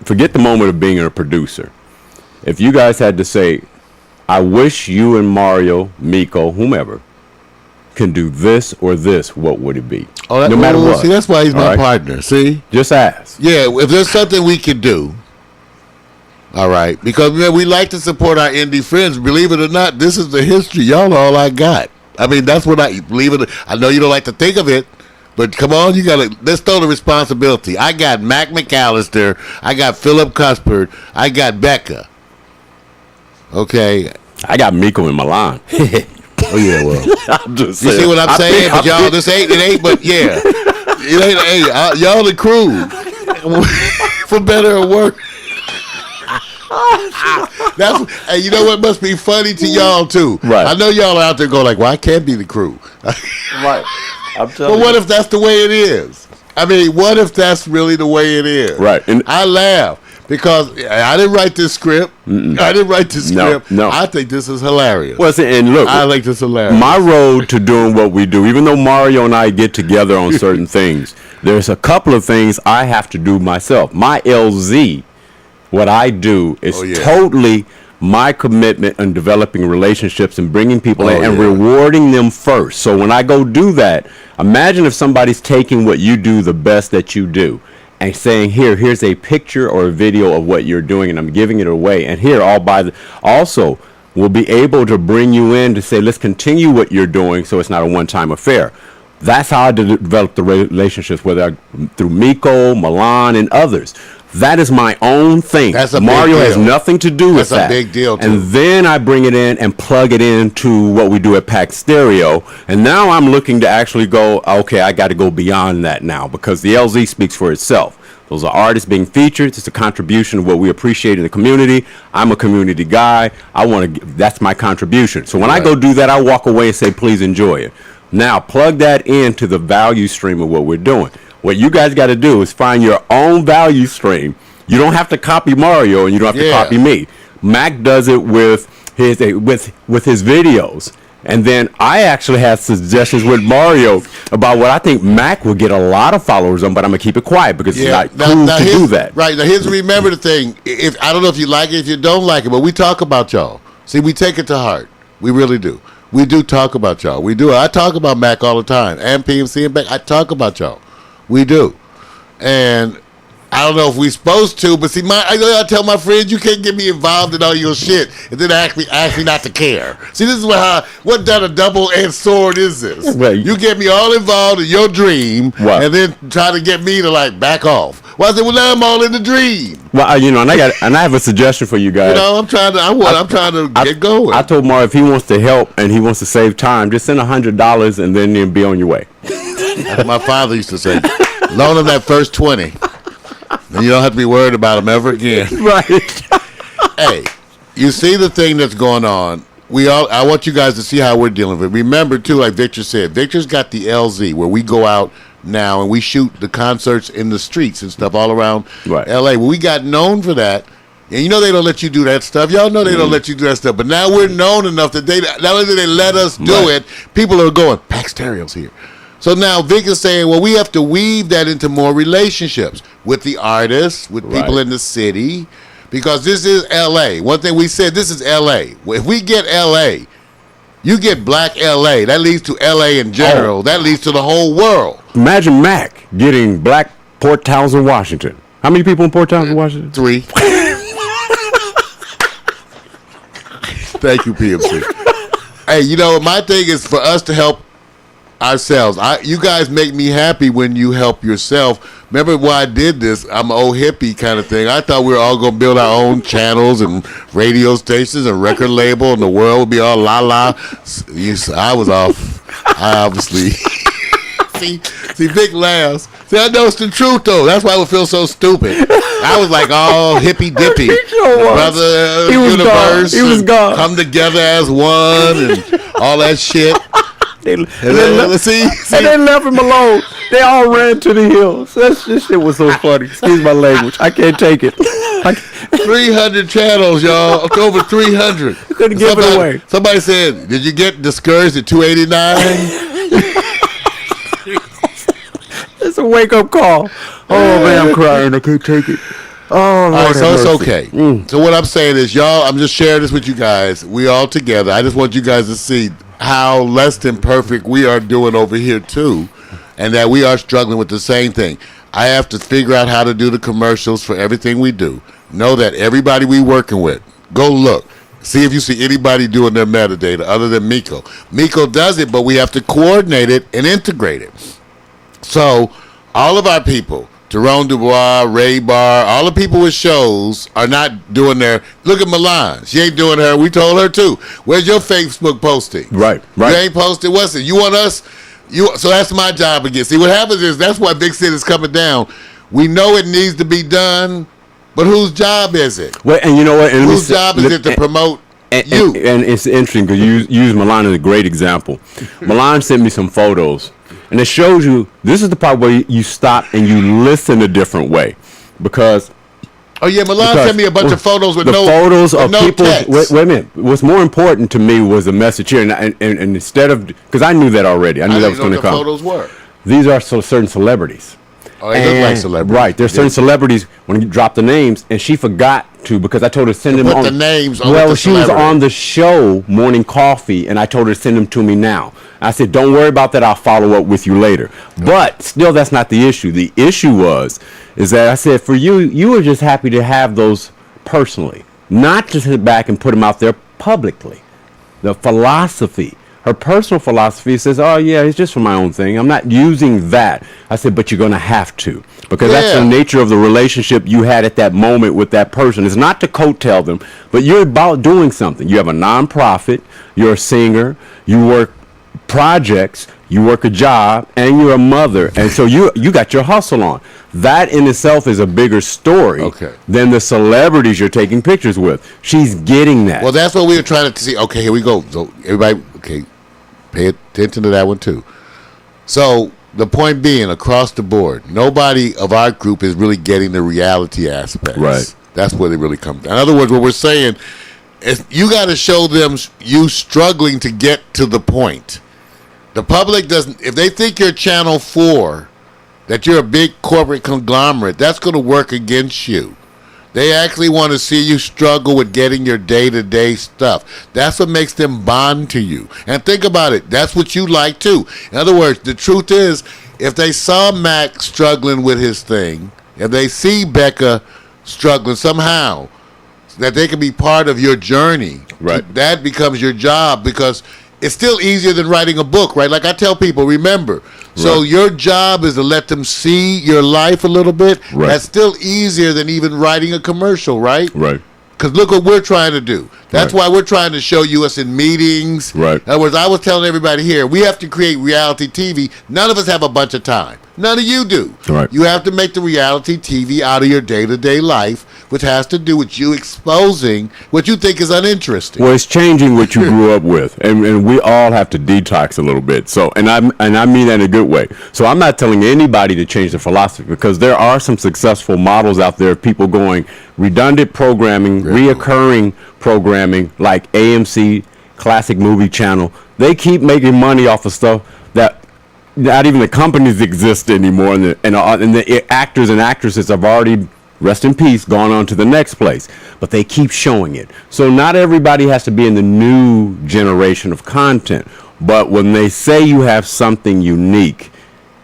S4: the moment of being a producer. If you guys had to say, I wish you and Mario, Miko, whomever, can do this or this, what would it be? No matter what.
S2: See, that's why he's my
S4: All right?
S2: partner. See?
S4: Just ask.
S2: Yeah, if there's something we can do, all right, because man, we like to support our indie friends. Believe it or not, this is the history. Y'all are all I got. I mean, that's what I believe it. I know you don't like to think of it, but come on, you gotta let's throw the responsibility. I got Mac McAllister, I got Philip Cuthbert, I got Becca. Okay.
S4: I got Miko in Milan.
S2: Oh yeah, well.
S4: I'm just
S2: You
S4: saying.
S2: see what I'm saying? But y'all,
S4: this
S2: it ain't, but yeah. It ain't, hey, y'all the crew. For better or worse. That's, hey, you know what must be funny to y'all too?
S4: Right.
S2: I know y'all are out there going like, well, I can't be the crew.
S4: right. I'm telling
S2: But what if that's the way it is? I mean, what if that's really the way it is?
S4: Right. And
S2: I laugh because I didn't write this script. I didn't write this
S4: No,
S2: script.
S4: no.
S2: I think this is hilarious.
S4: well, see, and look,
S2: I think this hilarious.
S4: my road to doing what we do, even though Mario and I get together on certain things, there's a couple of things I have to do myself. My LZ, what I do is
S2: Oh, yeah.
S4: totally my commitment in developing relationships and bringing people in
S2: Oh,
S4: and
S2: yeah.
S4: rewarding them first. So when I go do that, imagine if somebody's taking what you do the best that you do and saying, here's a picture or a video of what you're doing, and I'm giving it away. And here, also, will be able to bring you in to say, let's continue what you're doing so it's not a one-time affair. That's how I developed the relationships, whether through Miko, Milan, and others. That is my own thing.
S2: That's a
S4: Mario
S2: big
S4: has
S2: deal.
S4: nothing to do with
S2: That's
S4: that.
S2: a big deal, too.
S4: And then I bring it in and plug it into what we do at Pack Stereo. And now I'm looking to actually go, okay, I got to go beyond that now, because the LZ speaks for itself. Those are artists being featured. It's a contribution of what we appreciate in the community. I'm a community guy. That's my contribution. So when I go do that, I walk away and say, please enjoy it. Now plug that into the value stream of what we're doing. What you guys got to do is find your own value stream. You don't have to copy Mario, and you don't have to copy me. Mac does it with his videos. And then I actually have suggestions with Mario about what I think Mac will get a lot of followers on, but I'm going to keep it quiet because it's not cool to do that.
S2: Right. Now, here's remember the thing. If I don't know if you like it, if you don't like it, but we talk about y'all. See, we take it to heart. We really do. We do talk about y'all. We do. I talk about Mac all the time. And PMC and Beck. I talk about y'all. We do. And I don't know if we're supposed to, but see, I tell my friends, you can't get me involved in all your shit, and then ask me not to care. See, this is what kind of double-edged sword is this?
S4: Well,
S2: you get me all involved in your dream, and then try to get me to like back off. Well, I said, well, now I'm all in the dream.
S4: Well, and I have a suggestion for you guys.
S2: I'm trying to get going.
S4: I told Mario if he wants to help and he wants to save time, just send $100 and then be on your way.
S2: That's my father used to say. Loan him that first 20. And you don't have to be worried about him ever again.
S4: Right.
S2: Hey, you see the thing that's going on. I want you guys to see how we're dealing with it. Remember, too, like Victor said, Victor's got the LZ where we go out now and we shoot the concerts in the streets and stuff all around L.A. Well, we got known for that. And you know they don't let you do that stuff. Y'all know they don't let you do that stuff. But now we're known enough that not only do they let us do it, people are going, Pack Stereo's here. So now Vic is saying, well, we have to weave that into more relationships with the artists, with people in the city, because this is L.A. One thing we said, this is L.A. If we get L.A., you get black L.A. That leads to L.A. in general. That leads to the whole world.
S4: Imagine Mac getting black Port Townsend, Washington. How many people in Port Townsend, Washington?
S2: 3. Thank you, PMC. Hey, my thing is for us to help ourselves. You guys make me happy when you help yourself. Remember why I did this? I'm an old hippie kind of thing. I thought we were all going to build our own channels and radio stations and record label, and the world would be all la-la. I was off. I obviously... See, Vic laughs. See, I know it's the truth, though. That's why I would feel so stupid. I was like all hippy-dippy. Brother,
S4: he was
S2: universe.
S4: Gone. He was gone.
S2: Come together as one and all that shit.
S4: They left him alone. They all ran to the hills. This shit was so funny. Excuse my language. I can't take it.
S2: 300 channels, y'all. Over 300.
S4: Couldn't give it away.
S2: Somebody said, did you get discouraged at 289?
S4: It's a wake-up call. Oh, man, I'm crying. I can't take it. Oh, Lord,
S2: all right, so it's
S4: mercy.
S2: okay. So what I'm saying is, y'all, I'm just sharing this with you guys. We all together. I just want you guys to see how less than perfect we are doing over here, too, and that we are struggling with the same thing. I have to figure out how to do the commercials for everything we do. Know that everybody we working with, go look. See if you see anybody doing their metadata other than Miko. Miko does it, but we have to coordinate it and integrate it. So all of our people, Jerome Dubois, Ray Barr, all the people with shows are not doing their... Look at Milan. She ain't doing her. We told her, too. Where's your Facebook posting?
S4: Right.
S2: You ain't posted. What's it? You want us... So that's my job again. See, what happens is that's why Big City is coming down. We know it needs to be done, but whose job is it?
S4: Well, and you know what? And
S2: whose job is it to promote you?
S4: And it's interesting because you use Milan as a great example. Milan sent me some photos. And it shows you, this is the part where you stop and you listen a different way. Because...
S2: Oh, yeah, Milan sent me a bunch of photos with no
S4: photos of
S2: no
S4: people.
S2: text.
S4: Wait a minute. What's more important to me was the message here. And instead of... Because I knew that already. I knew that was going to come.
S2: Photos were.
S4: These are certain celebrities.
S2: Oh, they look like celebrities.
S4: Right. There's certain celebrities, when you drop the names, and she forgot to, because I told her to send them
S2: put
S4: on.
S2: the names on
S4: well,
S2: the
S4: she was on the show, Morning Coffee, and I told her to send them to me now. I said, don't worry about that. I'll follow up with you later. Okay. But still, that's not the issue. The issue is that I said, for you, you were just happy to have those personally, not to sit back and put them out there publicly. The philosophy, her personal philosophy says, oh, yeah, it's just for my own thing. I'm not using that. I said, but you're going to have to, because that's the nature of the relationship you had at that moment with that person. It's not to coattail them, but you're about doing something. You have a nonprofit, you're a singer, you work projects, you work a job, and you're a mother. And so you got your hustle on. That in itself is a bigger story than the celebrities you're taking pictures with. She's getting that.
S2: Well, that's what we were trying to see. Okay, here we go. So everybody, okay, pay attention to that one too. So the point being, across the board, nobody of our group is really getting the reality aspects.
S4: Right.
S2: That's where they really come down. In other words, what we're saying is you got to show them you struggling to get to the point. The public doesn't, if they think you're Channel 4, that you're a big corporate conglomerate, that's going to work against you. They actually want to see you struggle with getting your day-to-day stuff. That's what makes them bond to you. And think about it. That's what you like, too. In other words, the truth is, if they saw Mac struggling with his thing, if they see Becca struggling somehow, that they can be part of your journey, that becomes your job, because it's still easier than writing a book, right? Like I tell people, remember, so your job is to let them see your life a little bit. That's still easier than even writing a commercial, right? Because look what we're trying to do. That's why we're trying to show you us in meetings. In other words, I was telling everybody here, we have to create reality TV. None of us have a bunch of time. None of you do. You have to make the reality TV out of your day-to-day life, which has to do with you exposing what you think is uninteresting.
S4: Well, it's changing what you grew up with, and we all have to detox a little bit. So, and I mean that in a good way. So I'm not telling anybody to change their philosophy, because there are some successful models out there of people going redundant programming, reoccurring programming, like AMC, Classic Movie Channel. They keep making money off of stuff that not even the companies exist anymore, and the actors and actresses have already, rest in peace, gone on to the next place. But they keep showing it. So not everybody has to be in the new generation of content. But when they say you have something unique,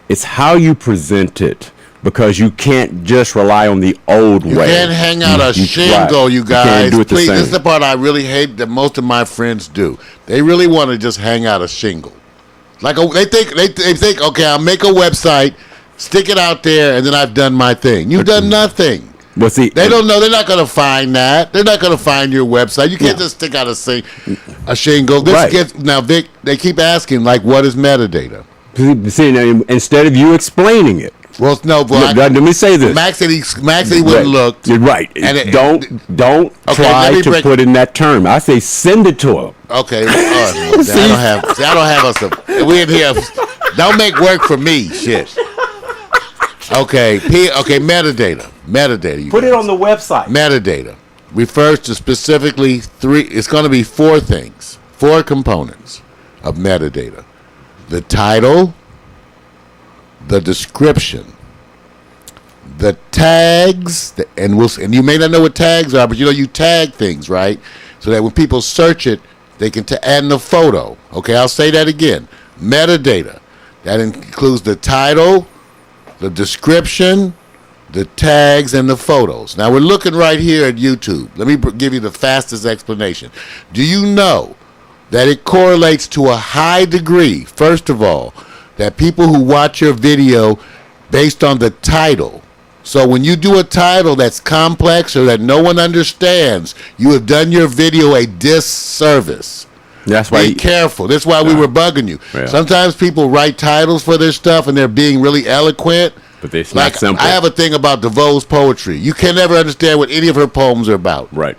S4: it's how you present it. Because you can't just rely on the old way.
S2: You can't hang out a shingle, you guys. Please, this is the part I really hate that most of my friends do. They really want to just hang out a shingle. Like they think, okay, I'll make a website, stick it out there, and then I've done my thing. You've done nothing.
S4: Well, see,
S2: they don't know. They're not going to find that. They're not going to find your website. You can't just stick out a shingle. Now, Vic, they keep asking, like, what is metadata?
S4: See, now, instead of you explaining it.
S2: Well, no, but
S4: let me say this.
S2: Max said he wouldn't look.
S4: You're right. And don't try to put in that term. I say send it to him.
S2: Okay. I don't have us. We in here. Don't make work for me. Shit. Okay. Metadata. Metadata.
S4: Put it on the website.
S2: Metadata refers to specifically three. It's going to be four things, four components of metadata: the title, the description, the tags, and you may not know what tags are, but you tag things, right? So that when people search it, they can add in a photo. Okay, I'll say that again. Metadata. That includes the title, the description, the tags, and the photos. Now we're looking right here at YouTube. Let me give you the fastest explanation. Do you know that it correlates to a high degree, first of all, that people who watch your video based on the title. So when you do a title that's complex or that no one understands, you have done your video a disservice.
S4: That's why.
S2: Be careful. That's why we were bugging you. Yeah. Sometimes people write titles for their stuff and they're being really eloquent.
S4: But it's not simple.
S2: I have a thing about DeVoe's poetry. You can never understand what any of her poems are about.
S4: Right.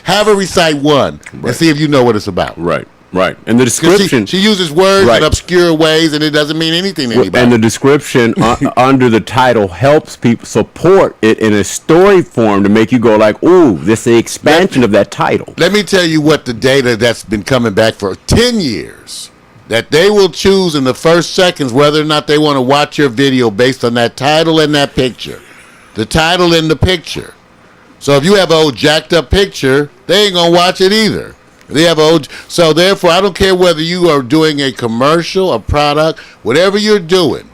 S2: Have her recite one and see if you know what it's about.
S4: Right. And the description.
S2: She uses words in obscure ways, and it doesn't mean anything to anybody.
S4: And the description under the title helps people support it in a story form to make you go like, ooh, this is the expansion of that title.
S2: Let me tell you what the data that's been coming back for 10 years, that they will choose in the first seconds whether or not they want to watch your video based on that title and that picture. The title and the picture. So if you have an old jacked up picture, they ain't going to watch it either. So therefore, I don't care whether you are doing a commercial, a product, whatever you're doing.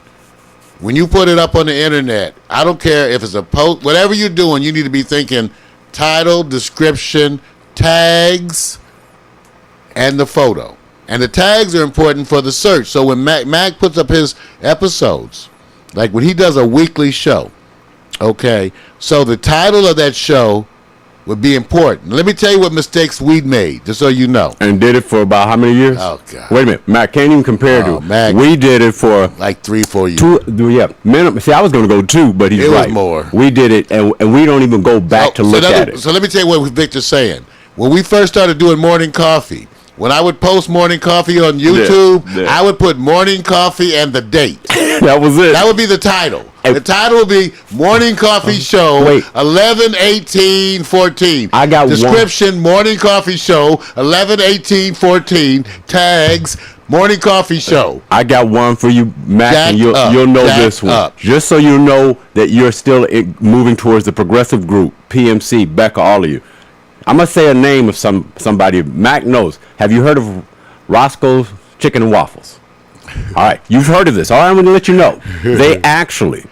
S2: When you put it up on the internet, I don't care if it's a post, whatever you're doing, you need to be thinking title, description, tags, and the photo. And the tags are important for the search. So when Mac puts up his episodes, like when he does a weekly show, okay, so the title of that show would be important. Let me tell you what mistakes we made, just so you know.
S4: And did it for about how many years?
S2: Oh, God.
S4: Wait a minute. Mac can't even compare to.
S2: Mac,
S4: we did it for
S2: like 3-4 years.
S4: 2, yeah. Minimum. See, I was going to go 2, but he's
S2: It was
S4: right.
S2: more.
S4: We did it, and we don't even go back to look at it.
S2: So let me tell you what Victor's saying. When we first started doing morning coffee, when I would post morning coffee on YouTube, I would put morning coffee and the date.
S4: That was it.
S2: That would be the title. The title would be Morning Coffee Show 11/18/14.
S4: I got
S2: description: Morning Coffee Show 11/18/14. Tags: Morning Coffee Show.
S4: I got one for you, Mac, and you'll know this one.
S2: Up.
S4: Just so you know that you're still moving towards the progressive group, PMC, Becca, all of you. I'm gonna say a name of somebody Mac knows. Have you heard of Roscoe's Chicken and Waffles? All right, you've heard of this. All right, I'm gonna let you know. They actually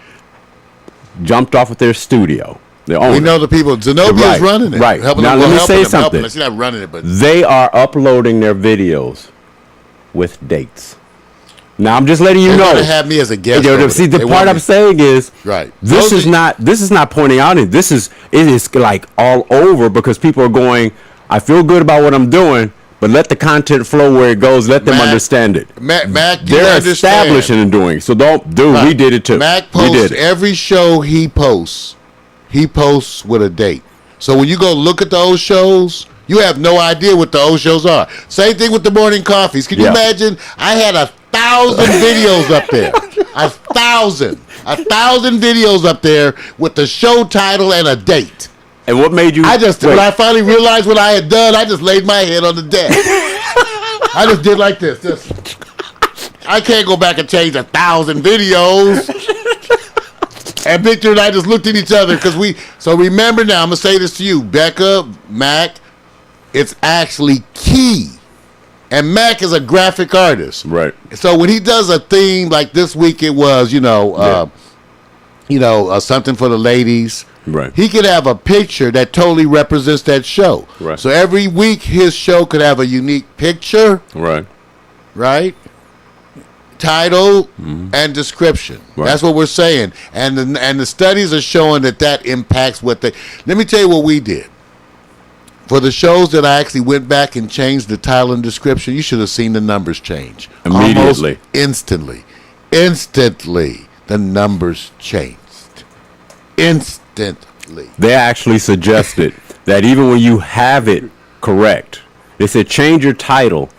S4: jumped off of their studio.
S2: We know the people. Zenobia is running it.
S4: Right.
S2: Now
S4: let me say something.
S2: She's not running it, but
S4: they are uploading their videos with dates. Now I'm just letting you know.
S2: They have me as a guest.
S4: See, the part I'm saying is,
S2: right.
S4: This is not pointing out it. It is like all over because people are going. I feel good about what I'm doing, but let the content flow where it goes. Let them understand it.
S2: Mac,
S4: they're establishing and doing. So don't, dude. Right. We did it too.
S2: Mac posts every show he posts. He posts with a date. So when you go look at the old shows, you have no idea what the old shows are. Same thing with the morning coffees. Can you imagine? I had 1,000 videos up there. 1,000 videos up there with the show title and a date.
S4: And what made you?
S2: When I finally realized what I had done, I just laid my head on the desk. I just did like this. I can't go back and change 1,000 videos. And Victor and I just looked at each other so remember now, I'm going to say this to you, Becca, Mac, it's actually key. And Mac is a graphic artist.
S4: Right.
S2: So when he does a theme like this week, it was, something for the ladies.
S4: Right.
S2: He could have a picture that totally represents that show.
S4: Right.
S2: So every week his show could have a unique picture.
S4: Right.
S2: Right. Title and description. Right. That's what we're saying. And the studies are showing that impacts what they. Let me tell you what we did. For the shows that I actually went back and changed the title and description, you should have seen the numbers change.
S4: Immediately.
S2: Almost instantly, the numbers changed. Instantly.
S4: They actually suggested that even when you have it correct, they said change your title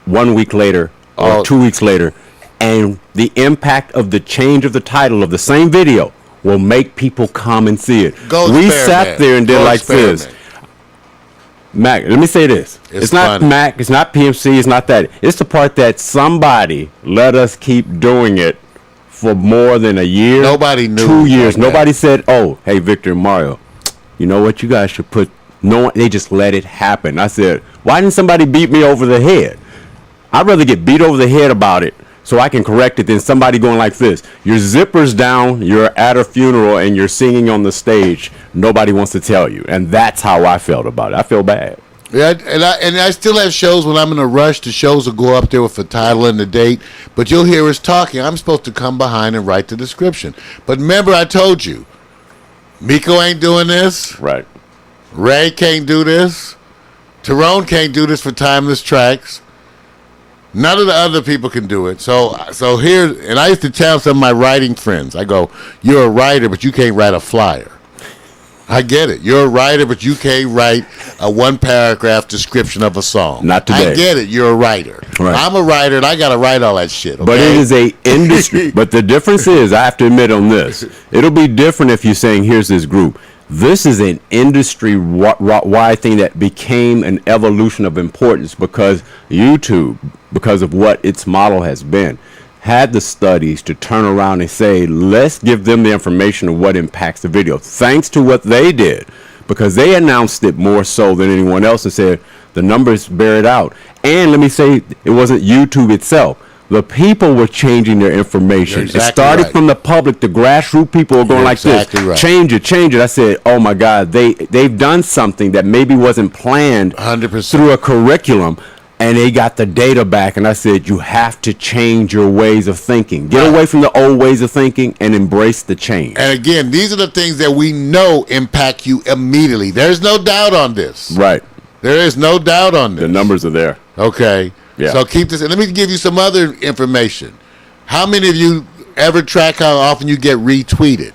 S4: 1 week later or 2 weeks later, and the impact of the change of the title of the same video will make people come and see it. We sat there and did like this. Mac, let me say this. It's not funny. Mac, it's not PMC, it's not that. It's the part that somebody let us keep doing it for more than a year.
S2: Nobody knew.
S4: 2 years. Nobody said, oh, hey, Victor and Mario, you know what? You guys should put, they just let it happen. I said, why didn't somebody beat me over the head? I'd rather get beat over the head about it so I can correct it than somebody going like this. Your zipper's down, you're at a funeral, and you're singing on the stage. Nobody wants to tell you. And that's how I felt about it. I feel bad.
S2: Yeah, and I still have shows when I'm in a rush. The shows will go up there with the title and the date, but you'll hear us talking. I'm supposed to come behind and write the description. But remember, I told you, Miko ain't doing this.
S4: Right.
S2: Ray can't do this. Tyrone can't do this for Timeless Tracks. None of the other people can do it. So here, and I used to tell some of my writing friends, I go, you're a writer, but you can't write a flyer. I get it. You're a writer, but you can't write a 1-paragraph description of a song.
S4: Not today.
S2: I get it. You're a writer.
S4: Right.
S2: I'm a writer, and I got to write all that shit. Okay?
S4: But it is a industry. But the difference is, I have to admit on this, it'll be different if you're saying, here's this group. This is an industry-wide thing that became an evolution of importance because YouTube, because of what its model has been, had the studies to turn around and say, let's give them the information of what impacts the video. Thanks to what they did, because they announced it more so than anyone else and said, the numbers bear it out. And let me say, it wasn't YouTube itself. The people were changing their information.
S2: You're exactly
S4: It started
S2: right.
S4: from the public. The grassroots people were going
S2: You're
S4: like
S2: exactly
S4: this.
S2: right.
S4: Change it. I said, oh my God, they've done something that maybe wasn't planned
S2: 100%.
S4: through a curriculum, and they got the data back. And I said, you have to change your ways of thinking. Get away from the old ways of thinking and embrace the change.
S2: And again, these are the things that we know impact you immediately. There's no doubt on this.
S4: Right.
S2: There is no doubt on this.
S4: The numbers are there.
S2: Okay.
S4: Yeah.
S2: So keep this. And let me give you some other information. How many of you ever track how often you get retweeted?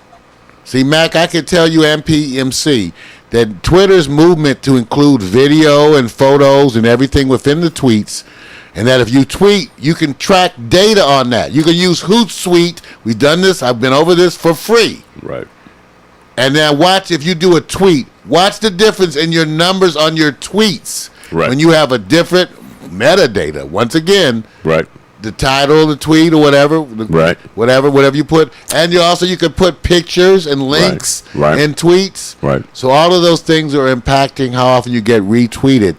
S2: See, Mac, I can tell you and PMC that Twitter's movement to include video and photos and everything within the tweets, and that if you tweet, you can track data on that. You can use Hootsuite. We've done this. I've been over this for free.
S4: Right.
S2: And now watch, if you do a tweet, watch the difference in your numbers on your tweets.
S4: Right.
S2: When you have a different metadata. Once again,
S4: Right.
S2: the title of the tweet or whatever,
S4: Right.
S2: whatever you put, and you can put pictures and links
S4: Right.
S2: in tweets.
S4: Right.
S2: So all of those things are impacting how often you get retweeted,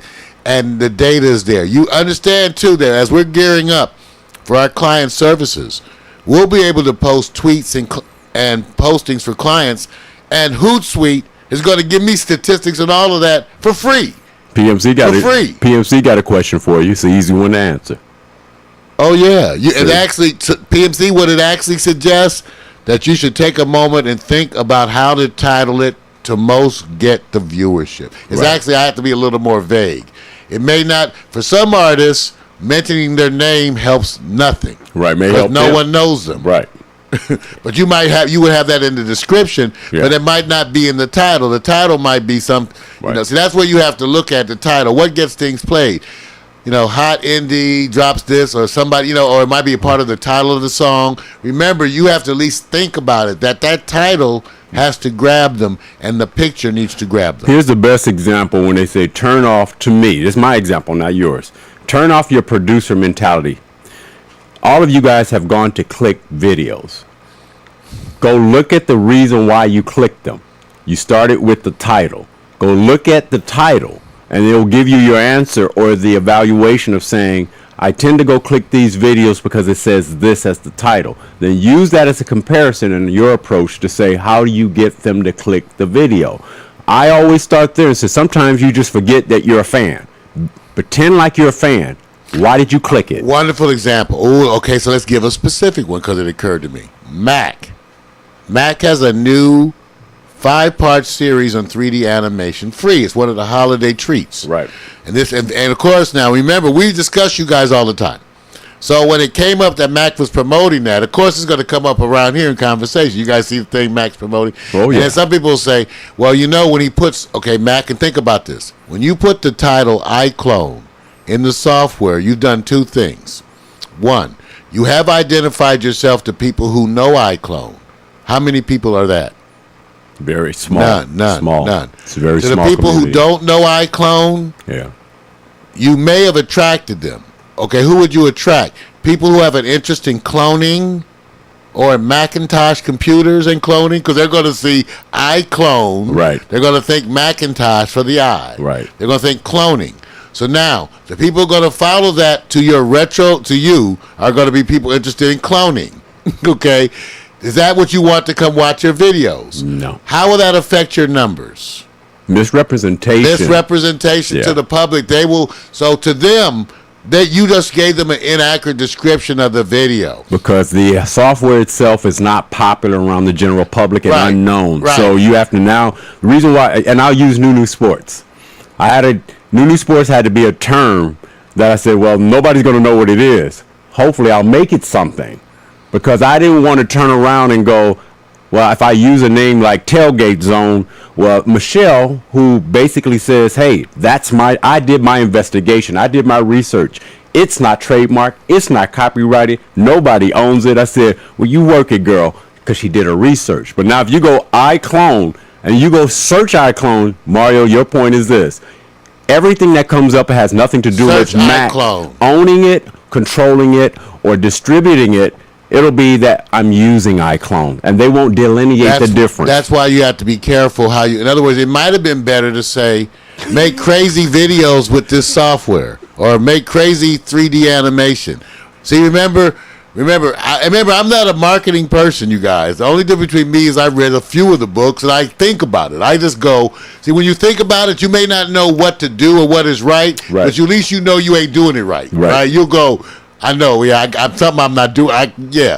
S2: and the data is there. You understand too that as we're gearing up for our client services, we'll be able to post tweets and postings for clients, and Hootsuite is going to give me statistics and all of that for free.
S4: PMC got
S2: For free.
S4: PMC got a question for you. It's an easy one to answer.
S2: Oh yeah, it actually PMC. What it actually suggests that you should take a moment and think about how to title it to most get the viewership. It's
S4: Right.
S2: actually, I have to be a little more vague. It may not, for some artists, mentioning their name helps nothing.
S4: Right, may
S2: because
S4: help
S2: no
S4: them.
S2: one knows them.
S4: Right.
S2: But you would have that in the description,
S4: Yeah.
S2: but it might not be in the title. The title might be some,
S4: Right.
S2: see, that's where you have to look at the title. What gets things played? Hot indie drops this, or somebody, or it might be a part of the title of the song. Remember, you have to at least think about it, that title has to grab them, and the picture needs to grab them.
S4: Here's the best example when they say turn off, to me, this is my example, not yours. Turn off your producer mentality. All of you guys have gone to click videos. Go look at the reason why you clicked them. You started with the title. Go look at the title, and it'll give you your answer or the evaluation of saying, I tend to go click these videos because it says this as the title. Then use that as a comparison in your approach to say, how do you get them to click the video? I always start there and say, sometimes you just forget that you're a fan. Pretend like you're a fan. Why did you click it?
S2: Wonderful example. Oh, okay, so let's give a specific one because it occurred to me. Mac has a new 5-part series on 3D animation, free. It's one of the holiday treats.
S4: Right.
S2: And of course, now remember, we discuss you guys all the time. So when it came up that Mac was promoting that, of course it's going to come up around here in conversation. You guys see the thing Mac's promoting?
S4: Oh, yeah.
S2: And then some people say, well, when he puts, okay, Mac, and think about this. When you put the title iClone in the software, you've done two things. One, you have identified yourself to people who know iClone. How many people are that?
S4: Very small.
S2: None.
S4: It's a very
S2: to
S4: small
S2: the people
S4: community.
S2: who don't know iClone,
S4: Yeah.
S2: you may have attracted them. Okay, who would you attract? People who have an interest in cloning or in Macintosh computers and cloning, because they're going to see iClone.
S4: Right.
S2: They're going to think Macintosh for the I.
S4: Right.
S2: They're going to think cloning. So now, the people going to follow that to you are going to be people interested in cloning. Okay? Is that what you want to come watch your videos?
S4: No.
S2: How will that affect your numbers?
S4: Misrepresentation.
S2: Misrepresentation to
S4: Yeah.
S2: the public. So to them, that you just gave them an inaccurate description of the video.
S4: Because the software itself is not popular around the general public and
S2: Right.
S4: unknown.
S2: Right.
S4: So you have to now, the reason why, and I'll use New Sports. New Sports had to be a term that I said, well, nobody's going to know what it is. Hopefully I'll make it something. Because I didn't want to turn around and go, well, if I use a name like Tailgate Zone, well, Michelle, who basically says, hey, I did my investigation. I did my research. It's not trademarked. It's not copyrighted. Nobody owns it. I said, well, you work it, girl, because she did her research. But now if you go iClone and you go search iClone, Mario, your point is this. Everything that comes up has nothing to do
S2: Search
S4: with Mac
S2: iClone.
S4: owning it, controlling it, or distributing it. It'll be that I'm using iClone, and they won't delineate the difference.
S2: That's why you have to be careful how you. In other words, it might have been better to say, make crazy videos with this software, or make crazy 3D animation. See, remember, I'm not a marketing person, you guys. The only difference between me is I read a few of the books and I think about it. I just go, see, when you think about it, you may not know what to do or what is right, but at least you know you ain't doing it right. You'll go, I know, I'm something I'm not doing.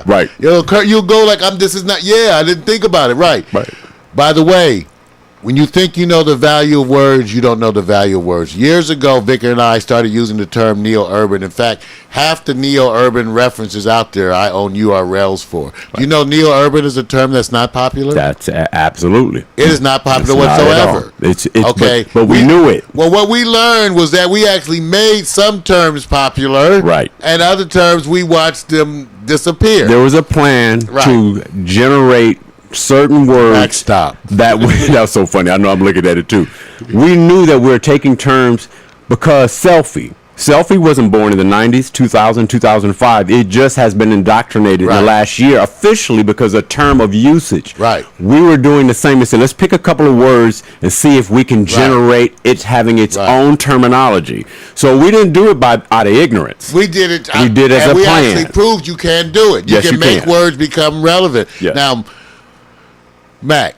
S4: Right.
S2: You'll go like, this is not, I didn't think about it. Right. By the way, when you think you know the value of words, you don't know the value of words. Years ago, Vicar and I started using the term neo-urban. In fact, half the neo-urban references out there I own URLs for. Do you know neo-urban is a term that's not popular?
S4: That's absolutely.
S2: It is not popular
S4: It's
S2: whatsoever.
S4: Not it's
S2: okay,
S4: but we knew it.
S2: Well, what we learned was that we actually made some terms popular,
S4: right,
S2: and other terms we watched them disappear.
S4: There was a plan to generate certain words that's so funny. I know I'm looking at it too. We knew that we were taking terms because selfie wasn't born in the 90s, 2000, 2005. It just has been indoctrinated in the last year officially because a term of usage. We were doing the same. We said, let's pick a couple of words and see if we can generate it having its own terminology. So we didn't do it out of ignorance.
S2: We did it.
S4: We did it as a plan.
S2: We actually proved you can do it. You can make words become relevant.
S4: Yes.
S2: Now, Mac,